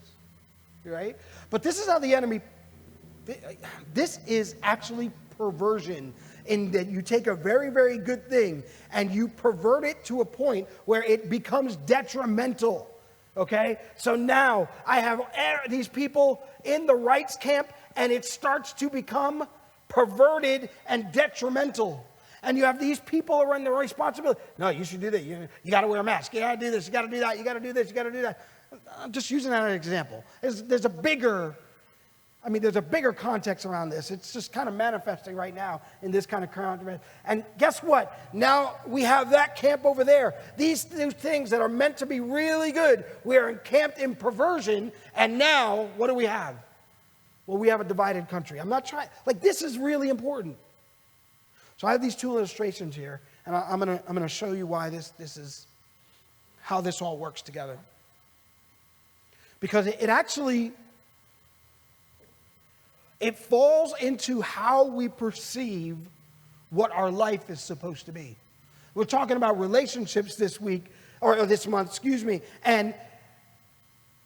[SPEAKER 2] right? But this is how the enemy, this is actually perversion in that you take a very, very good thing and you pervert it to a point where it becomes detrimental, okay? So now I have these people in the rights camp and it starts to become perverted and detrimental. And you have these people who are in the responsibility. No, you should do that. You got to wear a mask. You got to do this. You got to do that. You got to do this. You got to do that. I'm just using that as an example. There's a bigger context around this. It's just kind of manifesting right now in this kind of current. And guess what? Now we have that camp over there. These two things that are meant to be really good, we are encamped in perversion. And now, what do we have? Well, we have a divided country. I'm not trying, this is really important. So I have these two illustrations here, and I'm gonna show you why this is, how this all works together. Because it actually, it falls into how we perceive what our life is supposed to be. We're talking about relationships this week, or this month, and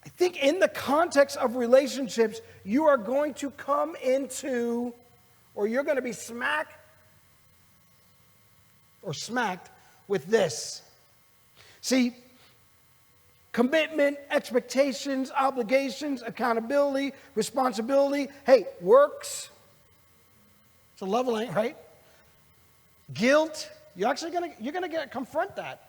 [SPEAKER 2] I think in the context of relationships, you are going to come into, or you're going to be smacked with this. See, commitment, expectations, obligations, accountability, responsibility. Hey, works. It's a level, right? Guilt. You're going to confront that.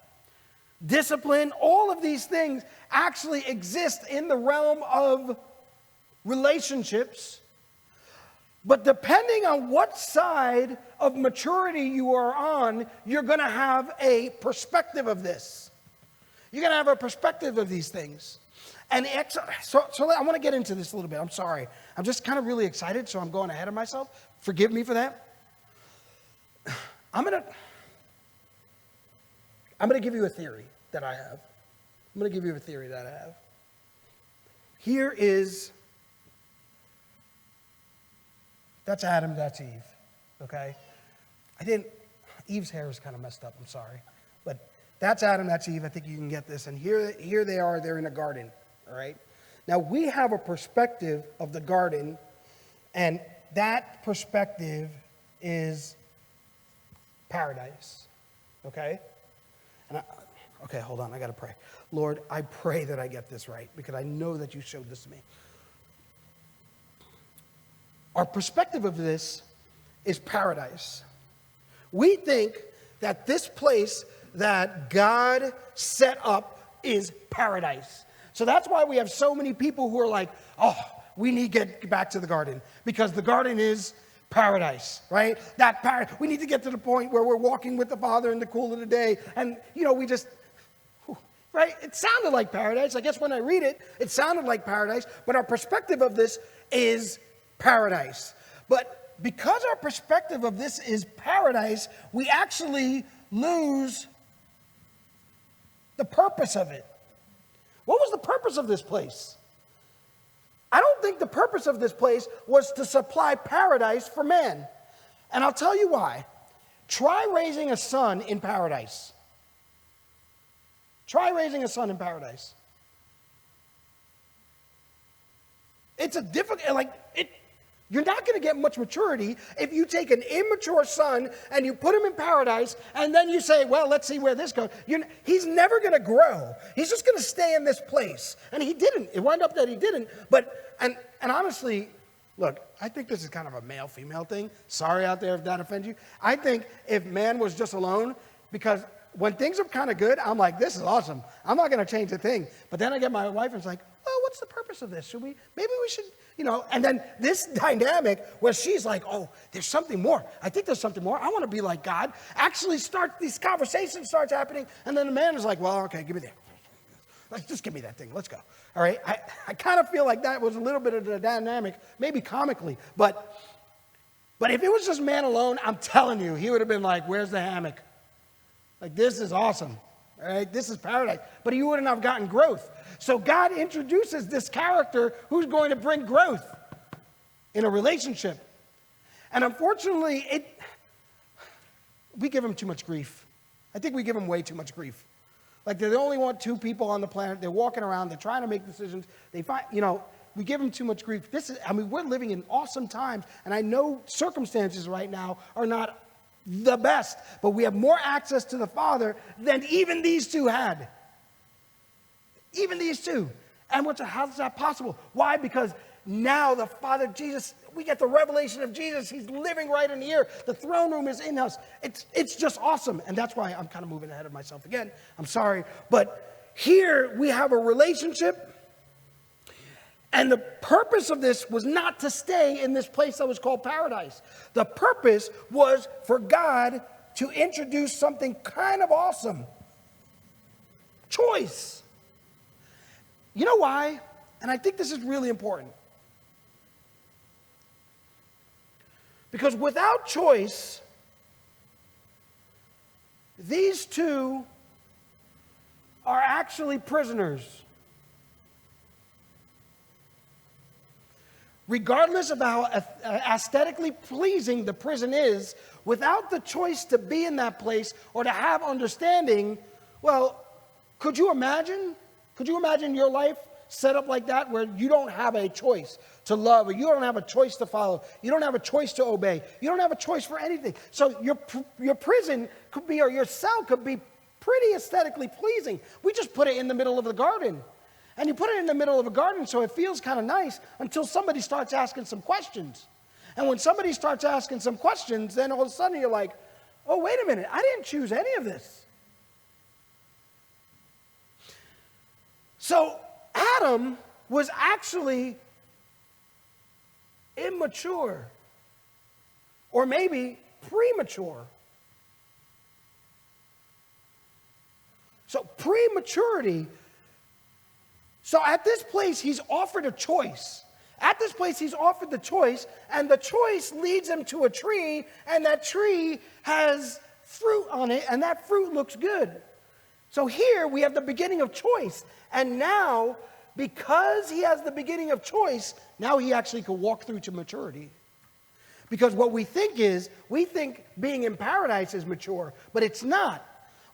[SPEAKER 2] Discipline, all of these things actually exist in the realm of relationships. But depending on what side of maturity you are on, you're going to have a perspective of this. You're going to have a perspective of these things. And so I want to get into this a little bit. I'm sorry. I'm just kind of really excited, so I'm going ahead of myself. Forgive me for that. I'm going to give you a theory that I have. Here is, that's Adam, that's Eve, okay? Eve's hair is kind of messed up, I'm sorry. But that's Adam, that's Eve, I think you can get this. And here they are, they're in a garden, all right? Now we have a perspective of the garden, and that perspective is paradise, okay? Okay, hold on, I got to pray. Lord, I pray that I get this right because I know that you showed this to me. Our perspective of this is paradise. We think that this place that God set up is paradise. So that's why we have so many people who are like, oh, we need to get back to the garden because the garden is paradise, right? We need to get to the point where we're walking with the Father in the cool of the day. And, we just, right? It sounded like paradise. I guess when I read it, it sounded like paradise. But our perspective of this is paradise. But because our perspective of this is paradise, we actually lose the purpose of it. What was the purpose of this place? I don't think the purpose of this place was to supply paradise for man. And I'll tell you why. Try raising a son in paradise. Try raising a son in paradise. It's a difficult, you're not going to get much maturity if you take an immature son and you put him in paradise and then you say, well, let's see where this goes. He's never going to grow. He's just going to stay in this place. And he didn't. It wound up that he didn't. But, and honestly, look, I think this is kind of a male-female thing. Sorry out there if that offends you. I think if man was just alone, because when things are kind of good, I'm like, this is awesome. I'm not going to change a thing. But then I get my wife and it's like, oh, what's the purpose of this? Maybe we should, and then this dynamic where she's like, oh, there's something more. I think there's something more. I want to be like God. Actually these conversations starts happening. And then the man is like, well, okay, give me that. Just give me that thing. Let's go. All right. I kind of feel like that was a little bit of the dynamic, maybe comically. But if it was just man alone, I'm telling you, he would have been like, where's the hammock? Like, this is awesome. All right, this is paradise. But he wouldn't have gotten growth. So God introduces this character who's going to bring growth in a relationship. And unfortunately, we give him too much grief. I think we give him way too much grief. Like, they only want two people on the planet. They're walking around. They're trying to make decisions. They find, we give them too much grief. We're living in awesome times. And I know circumstances right now are not the best, but we have more access to the Father than even these two had. Even these two. And how's that possible? Why? Because now the Father, Jesus, we get the revelation of Jesus. He's living right in here. The throne room is in us. It's just awesome. And that's why I'm kind of moving ahead of myself again. I'm sorry. But here we have a relationship. And the purpose of this was not to stay in this place that was called paradise. The purpose was for God to introduce something kind of awesome. Choice. You know why? And I think this is really important. Because without choice, these two are actually prisoners. Regardless of how aesthetically pleasing the prison is, without the choice to be in that place or to have understanding, well, could you imagine? Could you imagine your life set up like that where you don't have a choice to love, or you don't have a choice to follow, you don't have a choice to obey, you don't have a choice for anything? So your prison could be, or your cell could be pretty aesthetically pleasing. We just put it in the middle of the garden. And you put it in the middle of a garden so it feels kind of nice until somebody starts asking some questions. And when somebody starts asking some questions, then all of a sudden you're like, oh, wait a minute, I didn't choose any of this. So Adam was actually immature, or maybe premature. So prematurity. So at this place, he's offered a choice. At this place, he's offered the choice, and the choice leads him to a tree, and that tree has fruit on it, and that fruit looks good. So here we have the beginning of choice. And now, because he has the beginning of choice, now he actually can walk through to maturity. Because what we think being in paradise is mature, but it's not.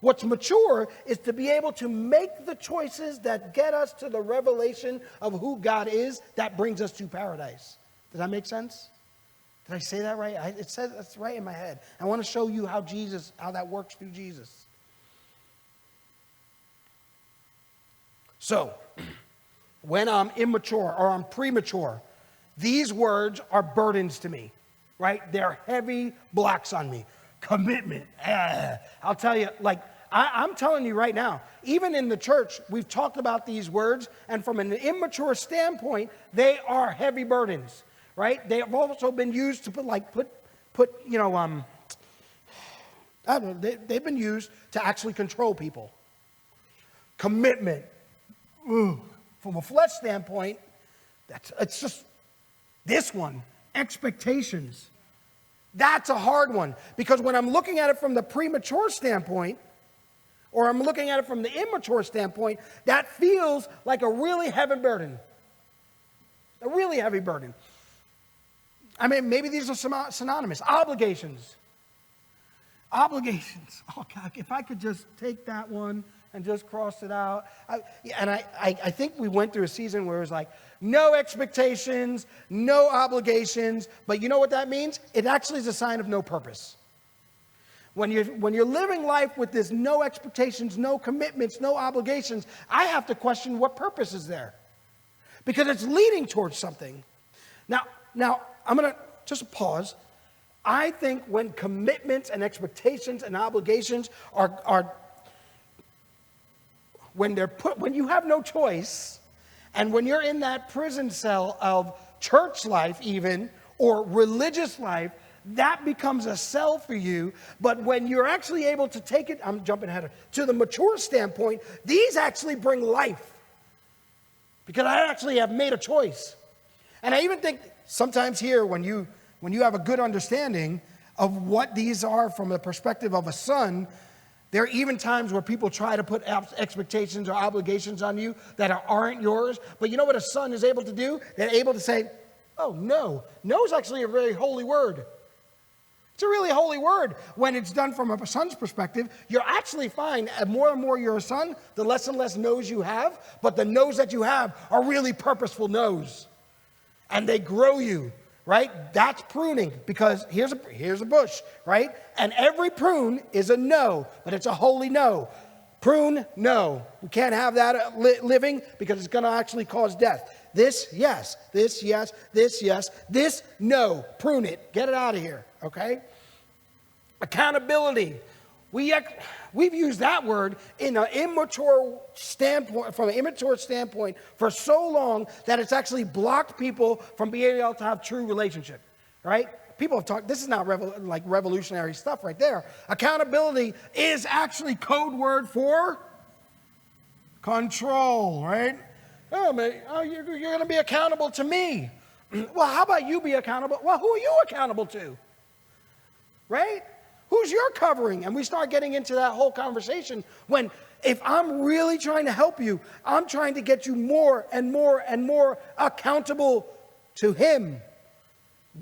[SPEAKER 2] What's mature is to be able to make the choices that get us to the revelation of who God is, that brings us to paradise. Does that make sense? Did I say that right? It says that's right in my head. I want to show you how that works through Jesus. So, when I'm immature or I'm premature, these words are burdens to me, right? They're heavy blocks on me. Commitment. I'll tell you, I'm telling you right now, even in the church, we've talked about these words, and from an immature standpoint, they are heavy burdens, right? They have also been used to they've been used to actually control people. Commitment. Ooh. From a flesh standpoint, it's just this one. expectations. That's a hard one, because when I'm looking at it from the premature standpoint, or I'm looking at it from the immature standpoint, that feels like a really heavy burden. A really heavy burden. I mean, maybe these are synonymous. Obligations. Obligations. Oh, God, if I could just take that one and just cross it out. I think we went through a season where it was like, no expectations, no obligations. But you know what that means? It actually is a sign of no purpose. When you're living life with this no expectations, no commitments, no obligations, I have to question what purpose is there. Because it's leading towards something. Now I'm going to just pause. I think when commitments and expectations and obligations are when you have no choice, and when you're in that prison cell of church life even, or religious life, that becomes a cell for you. But when you're actually able to take it, I'm jumping ahead, to the mature standpoint, these actually bring life. Because I actually have made a choice. And I even think sometimes here, when you have a good understanding of what these are from the perspective of a son, there are even times where people try to put expectations or obligations on you that aren't yours. But you know what a son is able to do? They're able to say, oh, no. No is actually a very holy word. It's a really holy word. When it's done from a son's perspective, you'll actually find more and more you're a son, the less and less no's you have. But the no's that you have are really purposeful no's. And they grow you, right? That's pruning, because here's a bush, right? And every prune is a no, but it's a holy no. Prune, no. We can't have that living, because it's going to actually cause death. This, yes. This, yes. This, yes. This, no. Prune it. Get it out of here, okay? Accountability. We've used that word in an immature standpoint, from an immature standpoint, for so long that it's actually blocked people from being able to have true relationship, right? People have talked, this is not like revolutionary stuff right there. Accountability is actually code word for control, right? Oh, man, you're going to be accountable to me. Well, how about you be accountable? Well, who are you accountable to? Right? Who's your covering? And we start getting into that whole conversation when, if I'm really trying to help you, I'm trying to get you more and more and more accountable to him.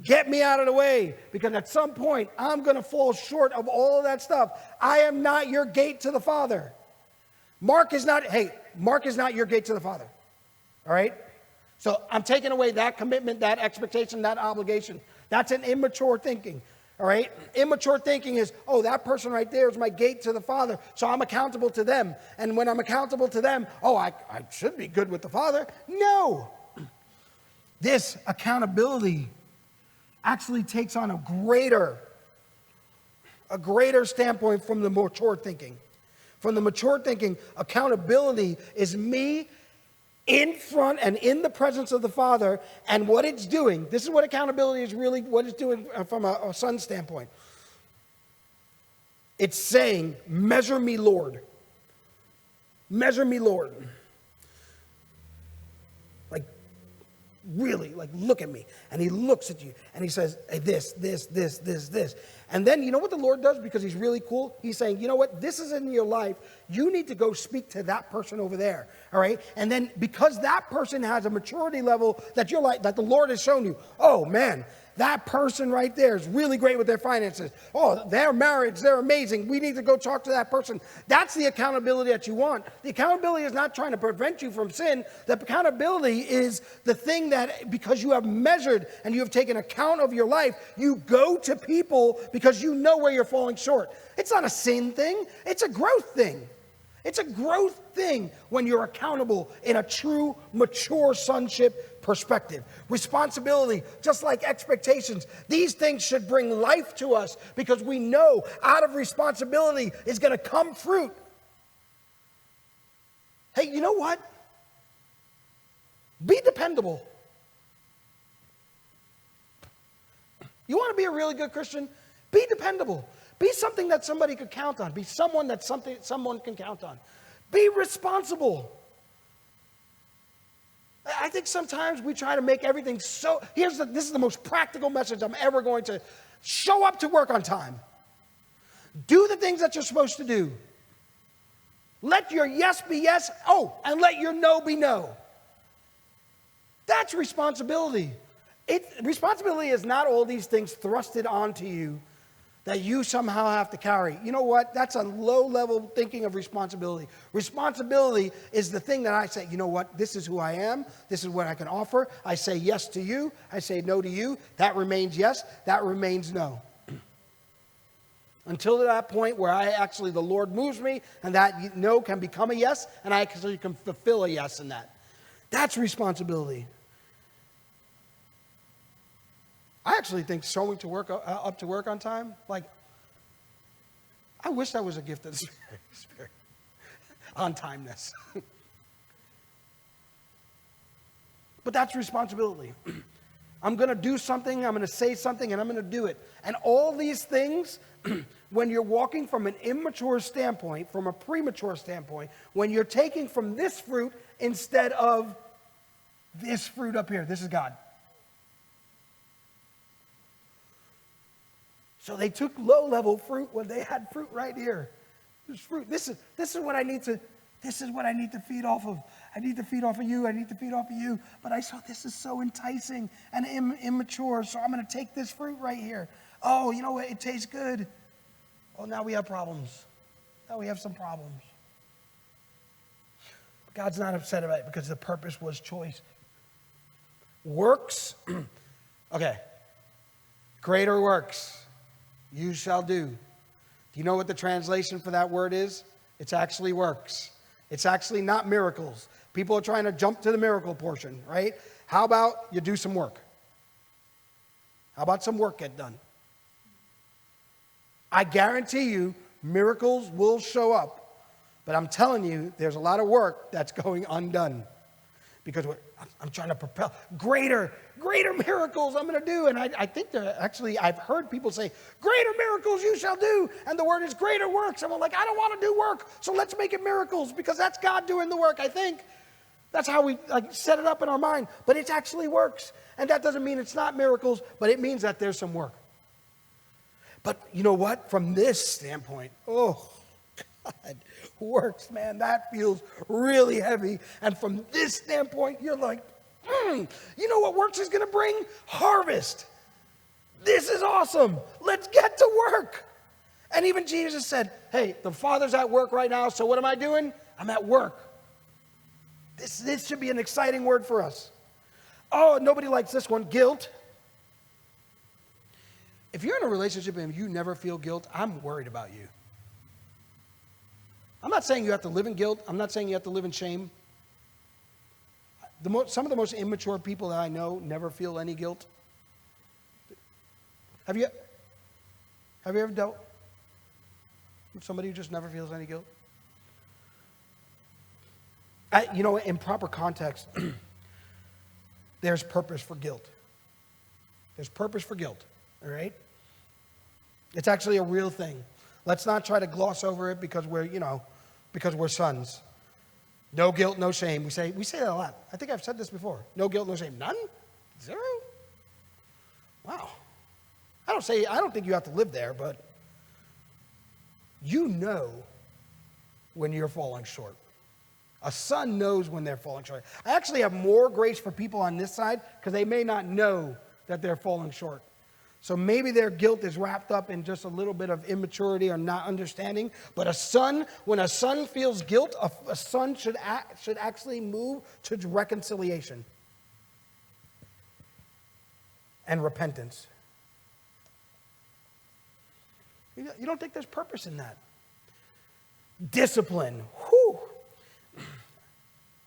[SPEAKER 2] Get me out of the way, because at some point I'm going to fall short of all of that stuff. I am not your gate to the Father. Mark is not your gate to the Father. All right? So I'm taking away that commitment, that expectation, that obligation. That's an immature thinking. All right? Immature thinking is, oh, that person right there is my gate to the Father, so I'm accountable to them. And when I'm accountable to them, oh, I should be good with the Father. No. This accountability actually takes on a greater standpoint from the mature thinking. From the mature thinking, accountability is me in front and in the presence of the Father, and what it's doing. This is what accountability is really, what it's doing from a son standpoint. It's saying, measure me, Lord. Measure me, Lord. Like, really, like, look at me. And he looks at you, and he says, hey, this. And then, you know what the Lord does, because he's really cool? He's saying, you know what? This is in your life. You need to go speak to that person over there, all right? And then, because that person has a maturity level that you're like, that the Lord has shown you, oh, man, that person right there is really great with their finances. Oh, their marriage, they're amazing. We need to go talk to that person. That's the accountability that you want. The accountability is not trying to prevent you from sin. The accountability is the thing that, because you have measured and you have taken account of your life, you go to people because you know where you're falling short. It's not a sin thing. It's a growth thing. It's a growth thing when you're accountable in a true, mature sonship perspective. Responsibility, just like expectations, these things should bring life to us, because we know out of responsibility is going to come fruit. Hey, you know what? Be dependable. You want to be a really good Christian? Be dependable. Be something that somebody could count on. Be someone that someone can count on. Be responsible. I think sometimes we try to make everything so, this is the most practical message I'm ever going to show up to work on time. Do the things that you're supposed to do. Let your yes be yes, and let your no be no. That's responsibility. Responsibility is not all these things thrusted onto you that you somehow have to carry. You know what? That's a low-level thinking of responsibility. Responsibility is the thing that I say, you know what? This is who I am. This is what I can offer. I say yes to you. I say no to you. That remains yes. That remains no. Until that point where the Lord moves me, and that no can become a yes, and I actually can fulfill a yes in that. That's responsibility. I actually think showing up to work on time, like, I wish that was a gift of the Spirit. On timeness. But that's responsibility. I'm going to do something, I'm going to say something, and I'm going to do it. And all these things, when you're walking from an immature standpoint, from a premature standpoint, when you're taking from this fruit instead of this fruit up here, this is God. So they took low-level fruit when they had fruit right here. This fruit. This is what I need to feed off of. I need to feed off of you. I need to feed off of you. But I saw this is so enticing and immature, so I'm going to take this fruit right here. Oh, you know what? It tastes good. Oh, now we have problems. Now we have some problems. But God's not upset about it because the purpose was choice. Works. Okay. Greater works you shall do. Do you know what the translation for that word is? It's actually works. It's actually not miracles. People are trying to jump to the miracle portion, right? How about you do some work? How about some work get done? I guarantee you miracles will show up. But I'm telling you, there's a lot of work that's going undone. Because I'm trying to propel greater miracles I'm going to do. And I think I've heard people say, greater miracles you shall do. And the word is greater works. And I'm like, I don't want to do work. So let's make it miracles because that's God doing the work, I think. That's how we set it up in our mind. But it actually works. And that doesn't mean it's not miracles, but it means that there's some work. But you know what? From this standpoint, oh, God, works, man, that feels really heavy. And from this standpoint, you're like, you know what works is going to bring? Harvest. This is awesome. Let's get to work. And even Jesus said, hey, the Father's at work right now, so what am I doing? I'm at work. This should be an exciting word for us. Oh, nobody likes this one, guilt. If you're in a relationship and you never feel guilt, I'm worried about you. I'm not saying you have to live in guilt. I'm not saying you have to live in shame. Some of the most immature people that I know never feel any guilt. Have you ever dealt with somebody who just never feels any guilt? In proper context, there's purpose for guilt. There's purpose for guilt, all right? It's actually a real thing. Let's not try to gloss over it because we're sons. No guilt, no shame. We say that a lot. I think I've said this before. No guilt, no shame. None? Zero? Wow. I don't think you have to live there, but you know when you're falling short. A son knows when they're falling short. I actually have more grace for people on this side because they may not know that they're falling short. So maybe their guilt is wrapped up in just a little bit of immaturity or not understanding. But when a son feels guilt, a son should actually move to reconciliation and repentance. You don't think there's purpose in that? Discipline. Whew.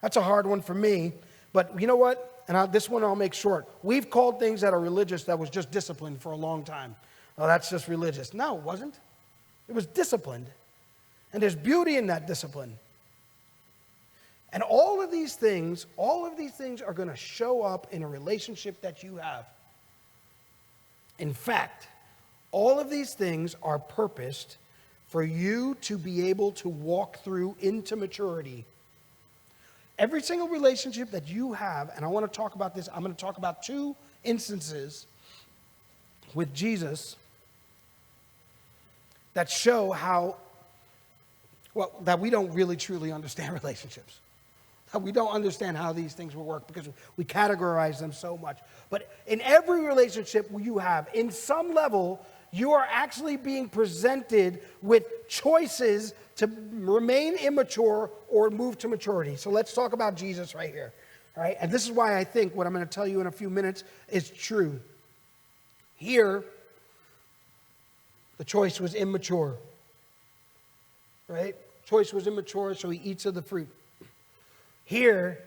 [SPEAKER 2] That's a hard one for me. But you know what? And this one I'll make short. We've called things that are religious that was just disciplined for a long time. Oh, that's just religious. No, it wasn't. It was disciplined. And there's beauty in that discipline. And all of these things are going to show up in a relationship that you have. In fact, all of these things are purposed for you to be able to walk through into maturity. Every single relationship that you have, and I want to talk about this, I'm going to talk about 2 instances with Jesus that show how, well, that we don't really truly understand relationships. That we don't understand how these things will work because we categorize them so much. But in every relationship you have, in some level, you are actually being presented with choices to remain immature or move to maturity. So let's talk about Jesus right here. All right? And this is why I think what I'm going to tell you in a few minutes is true. Here, the choice was immature. Right? Choice was immature, so he eats of the fruit. Here,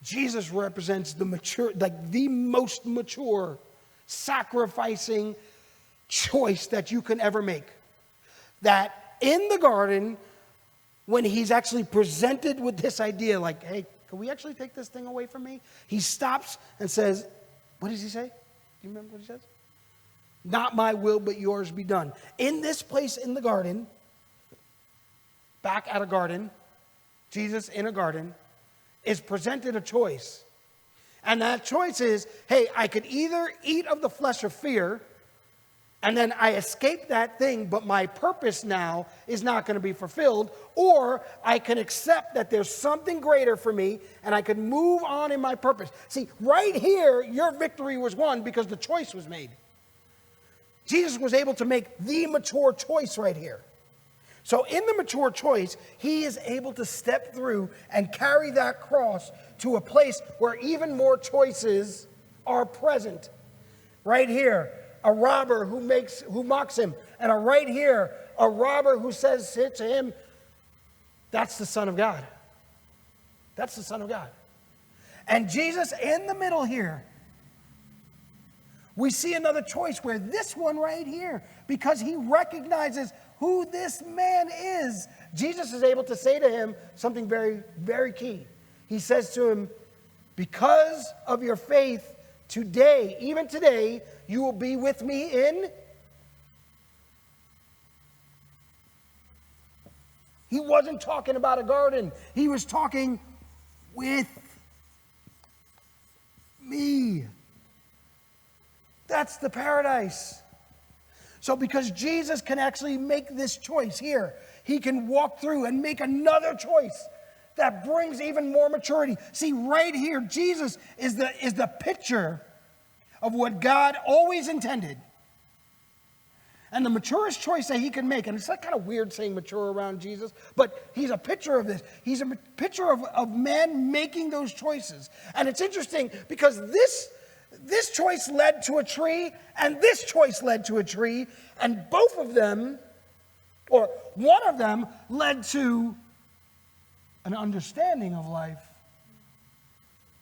[SPEAKER 2] Jesus represents the mature, like the most mature, sacrificing choice that you can ever make. That in the garden, when he's actually presented with this idea, like, hey, can we actually take this thing away from me? He stops and says, what does he say? Do you remember what he says? Not my will, but yours be done. In this place in the garden, back at a garden, Jesus in a garden, is presented a choice. And that choice is, hey, I could either eat of the flesh of fear, and then I escape that thing, but my purpose now is not going to be fulfilled, or I can accept that there's something greater for me, and I can move on in my purpose. See, right here, your victory was won because the choice was made. Jesus was able to make the mature choice right here. So in the mature choice, he is able to step through and carry that cross to a place where even more choices are present. Right here, a robber who mocks him. And right here, a robber who says to him, that's the Son of God. That's the Son of God. And Jesus in the middle here, we see another choice where this one right here, because he recognizes who this man is, Jesus is able to say to him something very, very key. He says to him, because of your faith today, even today, you will be with me in. He wasn't talking about a garden. He was talking with me. That's the paradise. So because Jesus can actually make this choice here, he can walk through and make another choice that brings even more maturity. See, right here, Jesus is the picture of what God always intended. And the maturest choice that he can make, and it's like kind of weird saying mature around Jesus, but he's a picture of this. He's a picture of man making those choices. And it's interesting because this choice led to a tree, and this choice led to a tree, and both of them, or one of them, led to an understanding of life,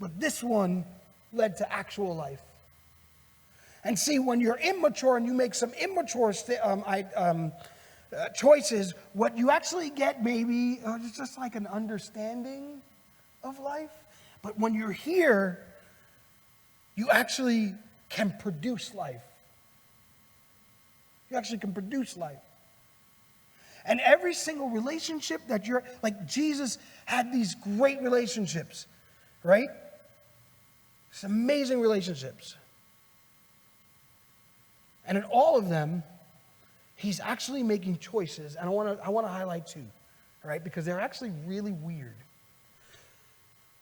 [SPEAKER 2] but this one led to actual life. And see, when you're immature and you make some immature choices, what you actually get maybe is just like an understanding of life. But when you're here, you actually can produce life. You actually can produce life. And every single relationship that you're, like Jesus had these great relationships, right? These amazing relationships. And in all of them, he's actually making choices. And I want to highlight 2, all right? Because they're actually really weird.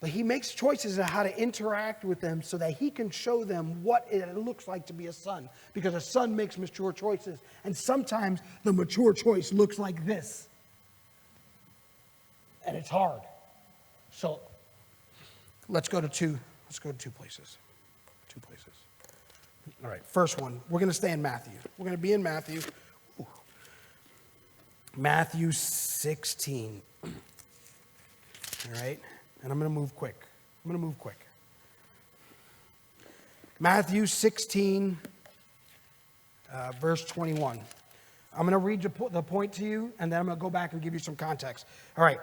[SPEAKER 2] But he makes choices on how to interact with them so that he can show them what it looks like to be a son. Because a son makes mature choices. And sometimes the mature choice looks like this. And it's hard. So let's go to 2 places. 2 places. All right, first one. We're going to stay in Matthew. We're going to be in Matthew. Ooh. Matthew 16. All right? And I'm going to move quick. Matthew 16, verse 21. I'm going to read the point to you, and then I'm going to go back and give you some context. All right.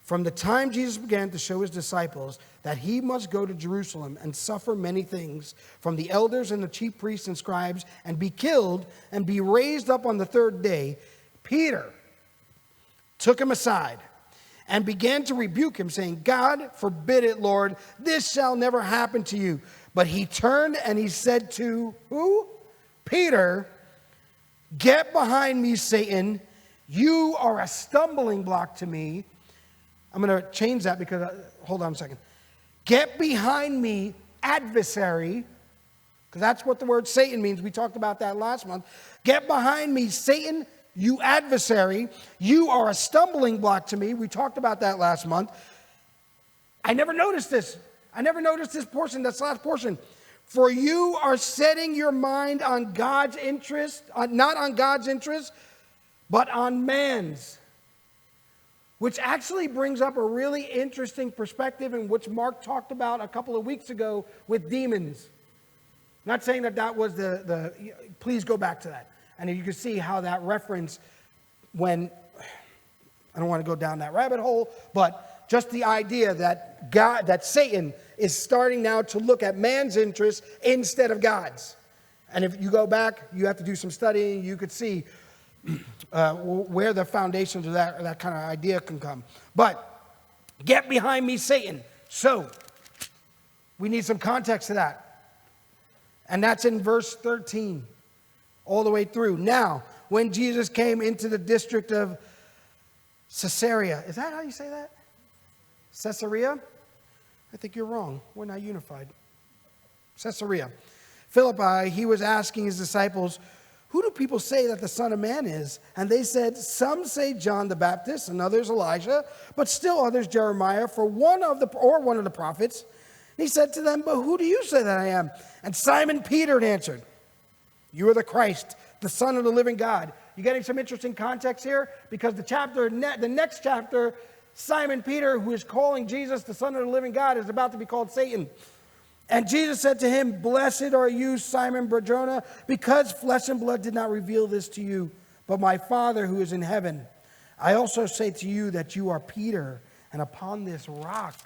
[SPEAKER 2] From the time Jesus began to show his disciples that he must go to Jerusalem and suffer many things from the elders and the chief priests and scribes and be killed and be raised up on the 3rd day, Peter took him aside and began to rebuke him, saying, God forbid it, Lord, this shall never happen to you. But he turned and he said to who? Peter, get behind me, Satan. You are a stumbling block to me. I'm going to change that because, hold on a second. Get behind me, adversary, because that's what the word Satan means. We talked about that last month. Get behind me, Satan, you adversary. You are a stumbling block to me. We talked about that last month. I never noticed this. I never noticed this portion, this last portion. For you are setting your mind on God's interest, not on God's interest, but on man's. Which actually brings up a really interesting perspective in which Mark talked about a couple of weeks ago with demons. Not saying that that was please go back to that. And you can see how that reference when, I don't want to go down that rabbit hole, but just the idea that that Satan is starting now to look at man's interests instead of God's. And if you go back, you have to do some studying, you could see where the foundations of that kind of idea can come. But get behind me, Satan. So we need some context to that. And that's in verse 13, all the way through. Now, when Jesus came into the district of Caesarea, is that how you say that? Caesarea? I think you're wrong. We're not unified. Caesarea Philippi, he was asking his disciples, who do people say that the Son of Man is? And they said, some say John the Baptist, and others Elijah, but still others Jeremiah, or one of the prophets. And he said to them, but who do you say that I am? And Simon Peter answered, you are the Christ, the Son of the living God. You getting some interesting context here? Because the next chapter, Simon Peter, who is calling Jesus the Son of the living God, is about to be called Satan. And Jesus said to him, blessed are you, Simon Barjona, because flesh and blood did not reveal this to you, but my Father who is in heaven. I also say to you that you are Peter, and upon this rock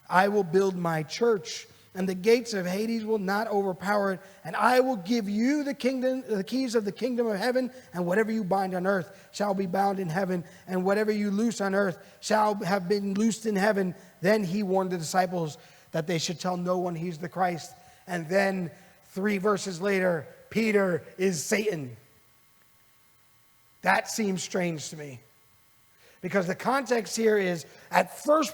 [SPEAKER 2] I will build my church, and the gates of Hades will not overpower it. And I will give you the keys of the kingdom of heaven, and whatever you bind on earth shall be bound in heaven, and whatever you loose on earth shall have been loosed in heaven. Then he warned the disciples that they should tell no one he's the Christ. And then 3 verses later, Peter is Satan. That seems strange to me. Because the context here is, at first,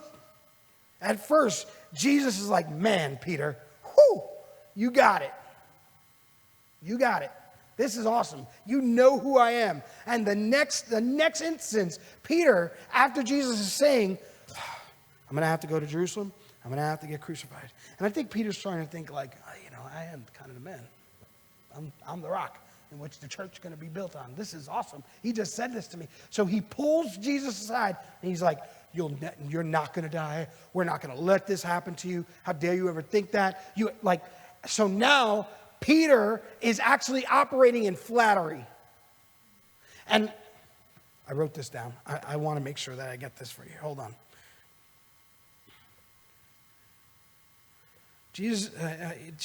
[SPEAKER 2] Jesus is like, man, Peter, whoo, you got it. You got it. This is awesome. You know who I am. And the next instance, Peter, after Jesus is saying, I'm going to have to go to Jerusalem. I'm going to have to get crucified. And I think Peter's trying to think like, I am kind of the man. I'm the rock in which the church is going to be built on. This is awesome. He just said this to me. So he pulls Jesus aside and he's like, you're not going to die. We're not going to let this happen to you. How dare you ever think that? So now Peter is actually operating in flattery. And I wrote this down. I want to make sure that I get this for you. Hold on. Jesus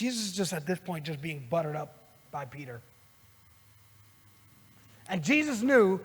[SPEAKER 2] is just at this point just being buttered up by Peter. And Jesus knew,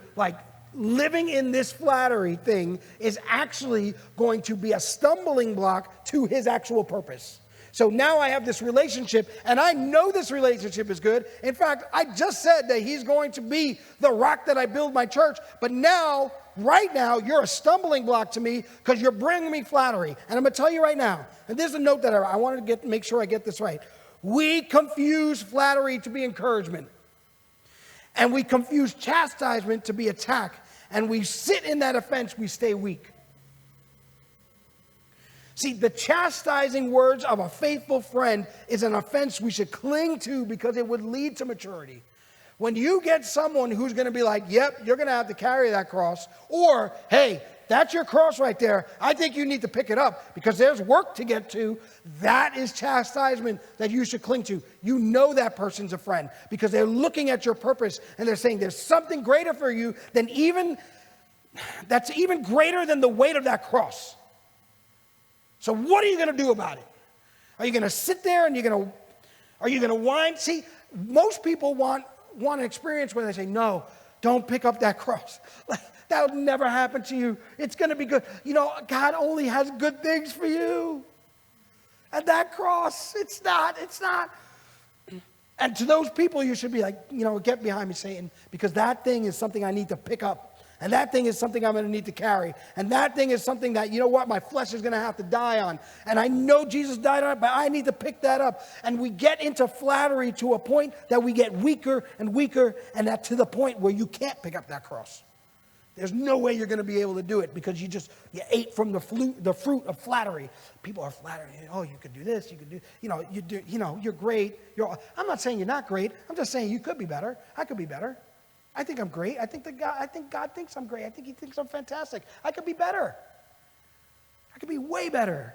[SPEAKER 2] living in this flattery thing is actually going to be a stumbling block to his actual purpose. So now I have this relationship, and I know this relationship is good. In fact, I just said that he's going to be the rock that I build my church. But now, right now, you're a stumbling block to me because you're bringing me flattery. And I'm going to tell you right now, and there's a note that I wanted to make sure I get this right. We confuse flattery to be encouragement. And we confuse chastisement to be attack. And we sit in that offense, we stay weak. See, the chastising words of a faithful friend is an offense we should cling to because it would lead to maturity. When you get someone who's going to be like, yep, you're going to have to carry that cross, or, hey, that's your cross right there. I think you need to pick it up because there's work to get to. That is chastisement that you should cling to. You know that person's a friend because they're looking at your purpose and they're saying there's something greater for you that's even greater than the weight of that cross. So what are you going to do about it? Are you going to sit there and are you going to whine? See, most people want an experience where they say, no, don't pick up that cross. That will never happen to you. It's going to be good. You know, God only has good things for you. And that cross, it's not. And to those people, you should be like, you know, get behind me, Satan, because that thing is something I need to pick up. And that thing is something I'm going to need to carry. And that thing is something that, you know what, my flesh is going to have to die on. And I know Jesus died on it, but I need to pick that up. And we get into flattery to a point that we get weaker and weaker, and that to the point where you can't pick up that cross. There's no way you're going to be able to do it because you ate from the fruit of flattery. People are flattering you. Oh, you could do this. You could do, you're great. I'm not saying you're not great. I'm just saying you could be better. I could be better. I think I'm great. I think God thinks I'm great. I think he thinks I'm fantastic. I could be better. I could be way better.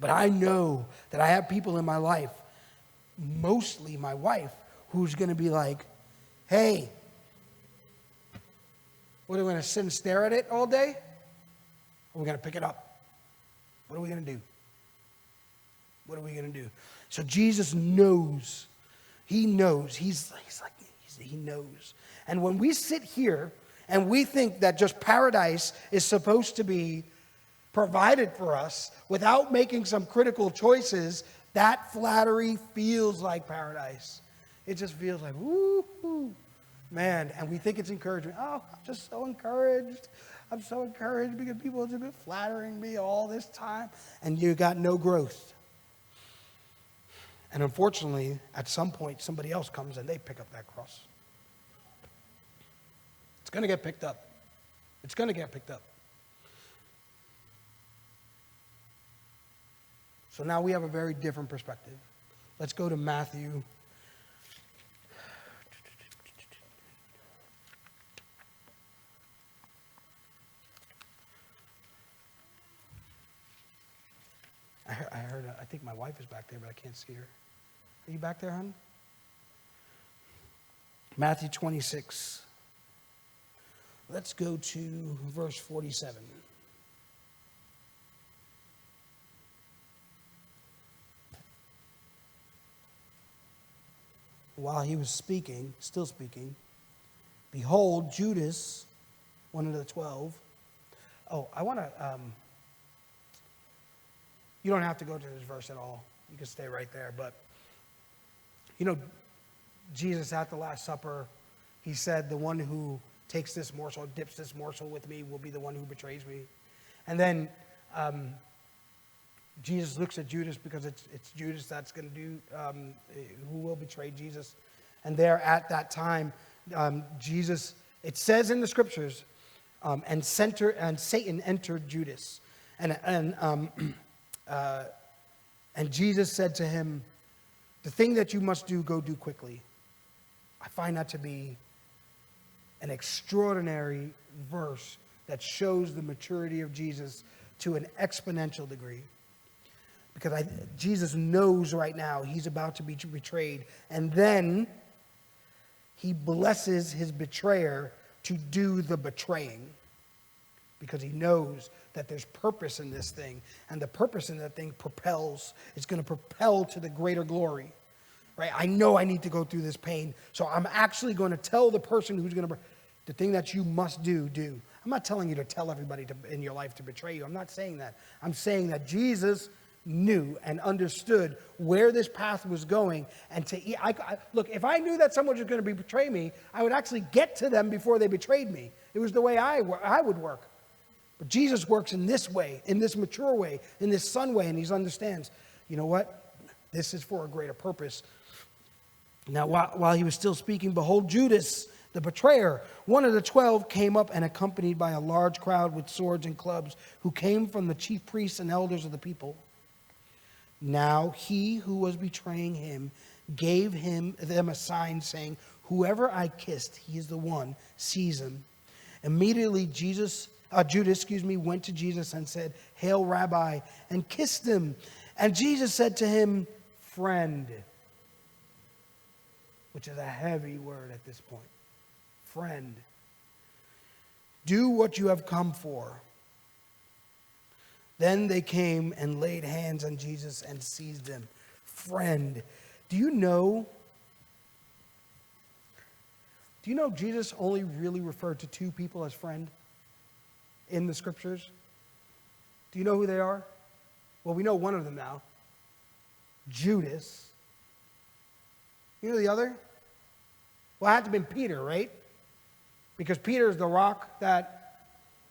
[SPEAKER 2] But I know that I have people in my life, mostly my wife, who's going to be like, hey, what, are we going to sit and stare at it all day? Or are we going to pick it up? What are we going to do? What are we going to do? So Jesus knows. He knows. He knows. And when we sit here and we think that just paradise is supposed to be provided for us without making some critical choices, that flattery feels like paradise. It just feels like, woo, man. And we think it's encouragement. Oh, I'm just so encouraged. I'm so encouraged because people have been flattering me all this time. And you got no growth. And unfortunately, at some point, somebody else comes and they pick up that cross. It's going to get picked up. It's going to get picked up. So now we have a very different perspective. Let's go to Matthew. I think my wife is back there, but I can't see her. Are you back there, hon? Matthew 26. Let's go to verse 47. While he was speaking, still speaking, behold, Judas, one of the 12. Oh, I want to... You don't have to go to this verse at all. You can stay right there. But, you know, Jesus at the Last Supper, he said, the one who takes this morsel, dips this morsel with me, will be the one who betrays me. And then Jesus looks at Judas because it's Judas that's going to do, who will betray Jesus. And there at that time, Jesus, it says in the scriptures, and Satan entered Judas. And Jesus said to him, the thing that you must do, go do quickly. I find that to be an extraordinary verse that shows the maturity of Jesus to an exponential degree. Because Jesus knows right now he's about to be betrayed. And then he blesses his betrayer to do the betraying. Because he knows that there's purpose in this thing. And the purpose in that thing it's going to propel to the greater glory. Right? I know I need to go through this pain. So I'm actually going to tell the person who's going to, the thing that you must do. I'm not telling you to tell everybody in your life to betray you. I'm not saying that. I'm saying that Jesus knew and understood where this path was going. And look, if I knew that someone was going to betray me, I would actually get to them before they betrayed me. It was the way I would work. But Jesus works in this way, in this mature way, in this son way, and he understands, you know what? This is for a greater purpose. Now, while he was still speaking, behold, Judas, the betrayer, one of the 12, came up and accompanied by a large crowd with swords and clubs, who came from the chief priests and elders of the people. Now he who was betraying him gave them a sign, saying, whoever I kissed, he is the one, seize him. Immediately Judas went to Jesus and said, Hail, Rabbi, and kissed him. And Jesus said to him, friend, which is a heavy word at this point. Friend, do what you have come for. Then they came and laid hands on Jesus and seized him. Friend, do you know Do you know Jesus only really referred to two people as friend in the scriptures? Do you know who they are? Well, we know one of them now. Judas. You know the other? Well, it had to have been Peter, right? Because Peter is the rock that,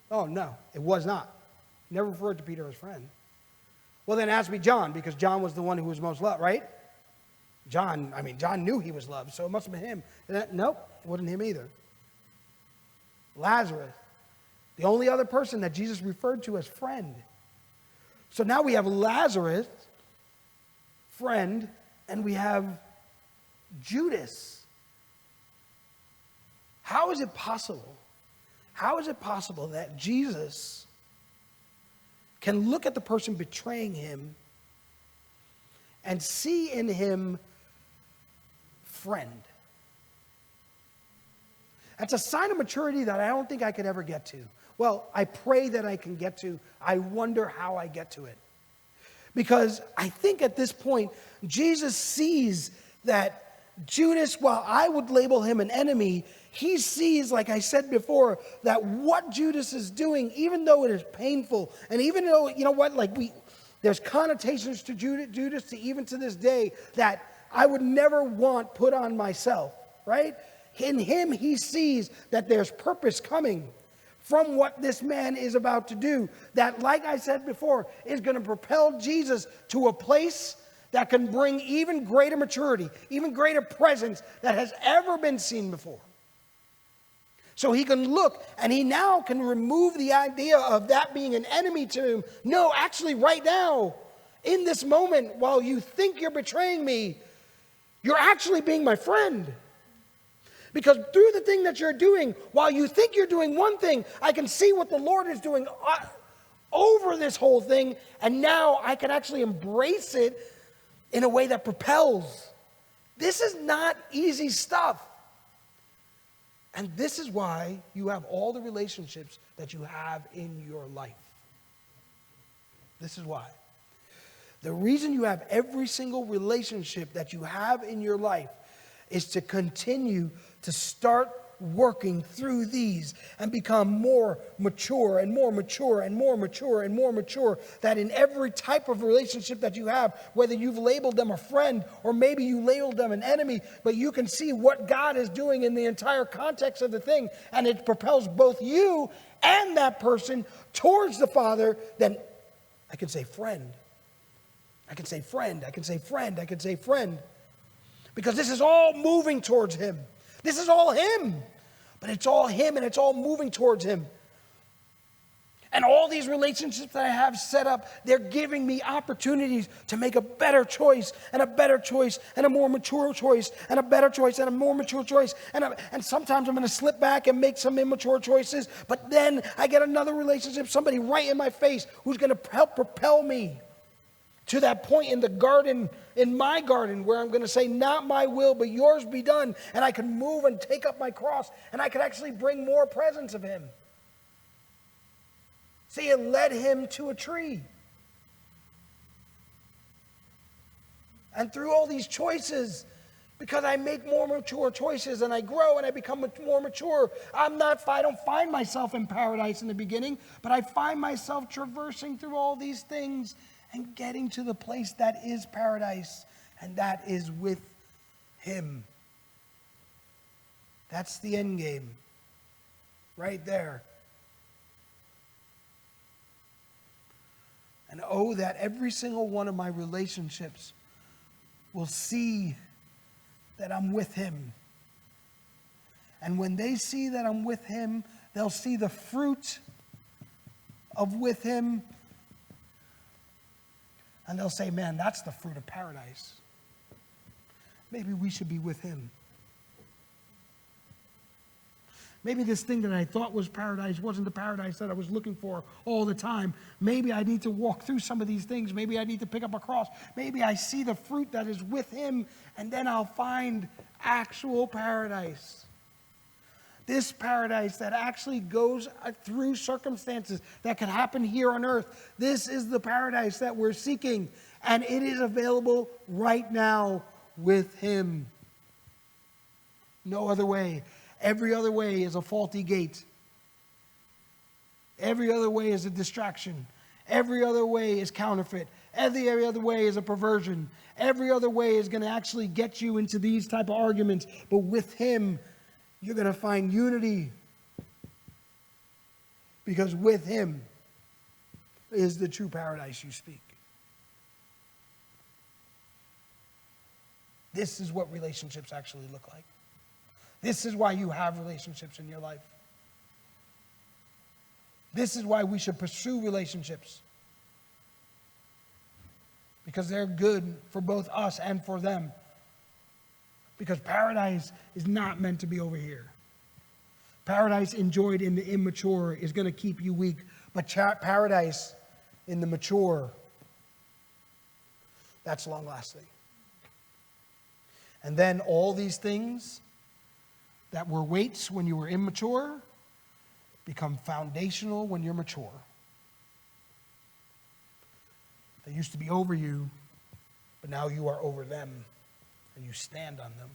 [SPEAKER 2] oh no, it was not. Never referred to Peter as friend. Well, then it has to be John, because John was the one who was most loved, right? John knew he was loved, so it must have been him. Nope, it wasn't him either. Lazarus, the only other person that Jesus referred to as friend. So now we have Lazarus, friend, and we have Judas. How is it possible? How is it possible that Jesus can look at the person betraying him and see in him friend? That's a sign of maturity that I don't think I could ever get to. Well, I pray that I can get to. I wonder how I get to it. Because I think at this point, Jesus sees that Judas, while I would label him an enemy, he sees, like I said before, that what Judas is doing, even though it is painful, and even though, you know what, there's connotations to Judas to even to this day that I would never want put on myself, right? In him, he sees that there's purpose coming from what this man is about to do, that, like I said before, is going to propel Jesus to a place that can bring even greater maturity, even greater presence that has ever been seen before. So he can look, and he now can remove the idea of that being an enemy to him. No, actually, right now, in this moment, while you think you're betraying me, you're actually being my friend. Because through the thing that you're doing, while you think you're doing one thing, I can see what the Lord is doing over this whole thing, and now I can actually embrace it in a way that propels. This is not easy stuff. And this is why you have all the relationships that you have in your life. This is why. The reason you have every single relationship that you have in your life is to continue to start working through these and become more mature and more mature and more mature and more mature, that in every type of relationship that you have, whether you've labeled them a friend or maybe you labeled them an enemy, but you can see what God is doing in the entire context of the thing, and it propels both you and that person towards the Father. Then I can say friend. I can say friend. I can say friend. I can say friend. Because this is all moving towards him. This is all him. But it's all him, and it's all moving towards him. And all these relationships that I have set up, they're giving me opportunities to make a better choice, and a better choice, and a more mature choice, and a better choice, and a more mature choice. And sometimes I'm going to slip back and make some immature choices, but then I get another relationship, somebody right in my face who's going to help propel me to that point in the garden, in my garden, where I'm going to say, not my will, but yours be done. And I can move and take up my cross, and I can actually bring more presence of him. See, it led him to a tree. And through all these choices, because I make more mature choices and I grow and I become more mature, I don't find myself in paradise in the beginning, but I find myself traversing through all these things and getting to the place that is paradise, and that is with him. That's the end game, right there. And oh, that every single one of my relationships will see that I'm with him. And when they see that I'm with him, they'll see the fruit of with him. And they'll say, man, that's the fruit of paradise. Maybe we should be with him. Maybe this thing that I thought was paradise wasn't the paradise that I was looking for all the time. Maybe I need to walk through some of these things. Maybe I need to pick up a cross. Maybe I see the fruit that is with him, and then I'll find actual paradise. This paradise that actually goes through circumstances that can happen here on earth. This is the paradise that we're seeking, and it is available right now with him. No other way. Every other way is a faulty gate. Every other way is a distraction. Every other way is counterfeit. Every other way is a perversion. Every other way is going to actually get you into these type of arguments. But with him, you're going to find unity. Because with him is the true paradise you speak. This is what relationships actually look like. This is why you have relationships in your life. This is why we should pursue relationships. Because they're good for both us and for them. Because paradise is not meant to be over here. Paradise enjoyed in the immature is going to keep you weak. But paradise in the mature, that's long lasting. And then all these things that were weights when you were immature become foundational when you're mature. They used to be over you, but now you are over them, and you stand on them.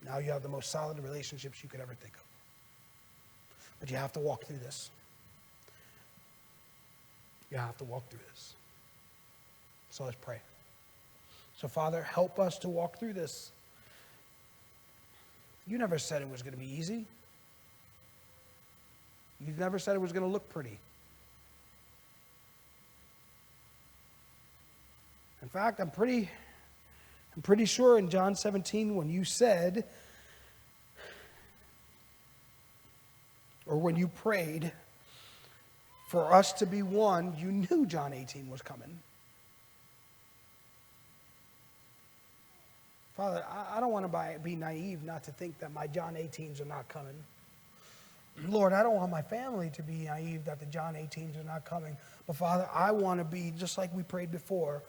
[SPEAKER 2] Now you have the most solid relationships you could ever think of. But you have to walk through this. You have to walk through this. So let's pray. So Father, help us to walk through this. You never said it was going to be easy. You've never said it was going to look pretty. In fact, I'm pretty sure in John 17 when you said, or when you prayed for us to be one, you knew John 18 was coming. Father, I don't want to be naive not to think that my John 18s are not coming. Lord, I don't want my family to be naive that the John 18s are not coming. But Father, I want to be, just like we prayed before,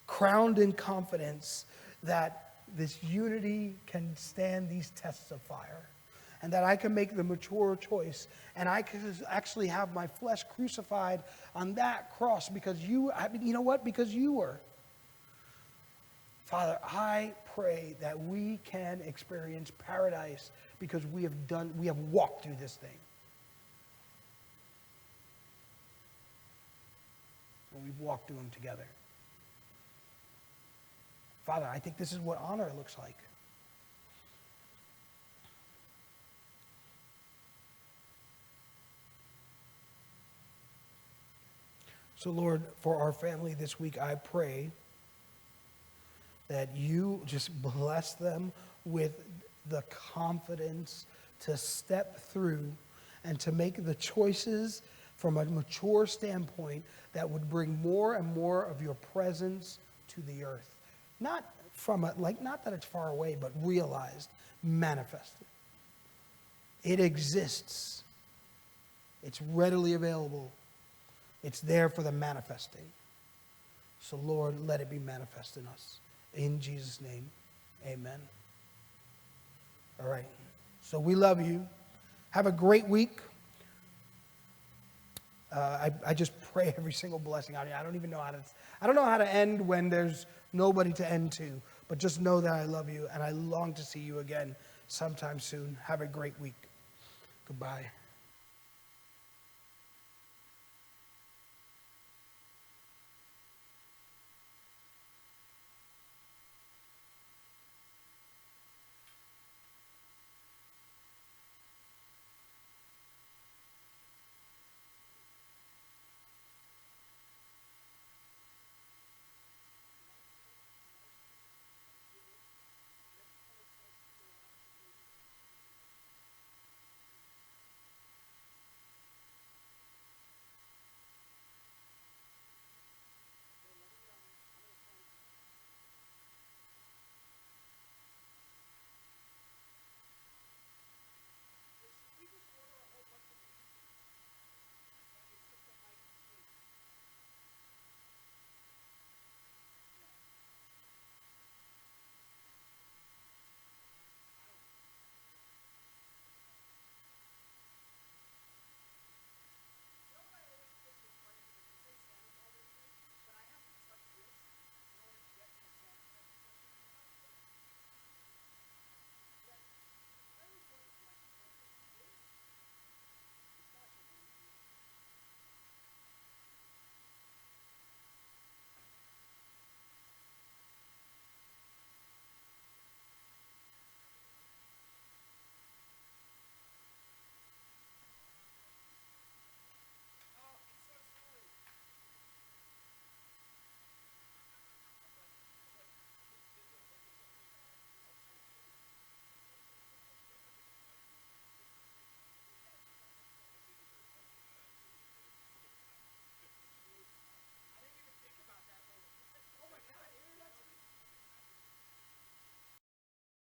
[SPEAKER 2] crowned in confidence that this unity can stand these tests of fire. And that I can make the mature choice. And I can actually have my flesh crucified on that cross because you know what? Because you were. Father, I pray that we can experience paradise because we have walked through this thing. And we've walked through them together. Father, I think this is what honor looks like. So Lord, for our family this week, I pray that you just bless them with the confidence to step through and to make the choices from a mature standpoint that would bring more and more of your presence to the earth. Not that it's far away, but realized, manifested. It exists. It's readily available. It's there for the manifesting. So Lord, let it be manifest in us. In Jesus' name, amen. All right. So we love you. Have a great week. I just pray every single blessing out of you. I don't know how to end when there's nobody to end to, but just know that I love you and I long to see you again sometime soon. Have a great week. Goodbye.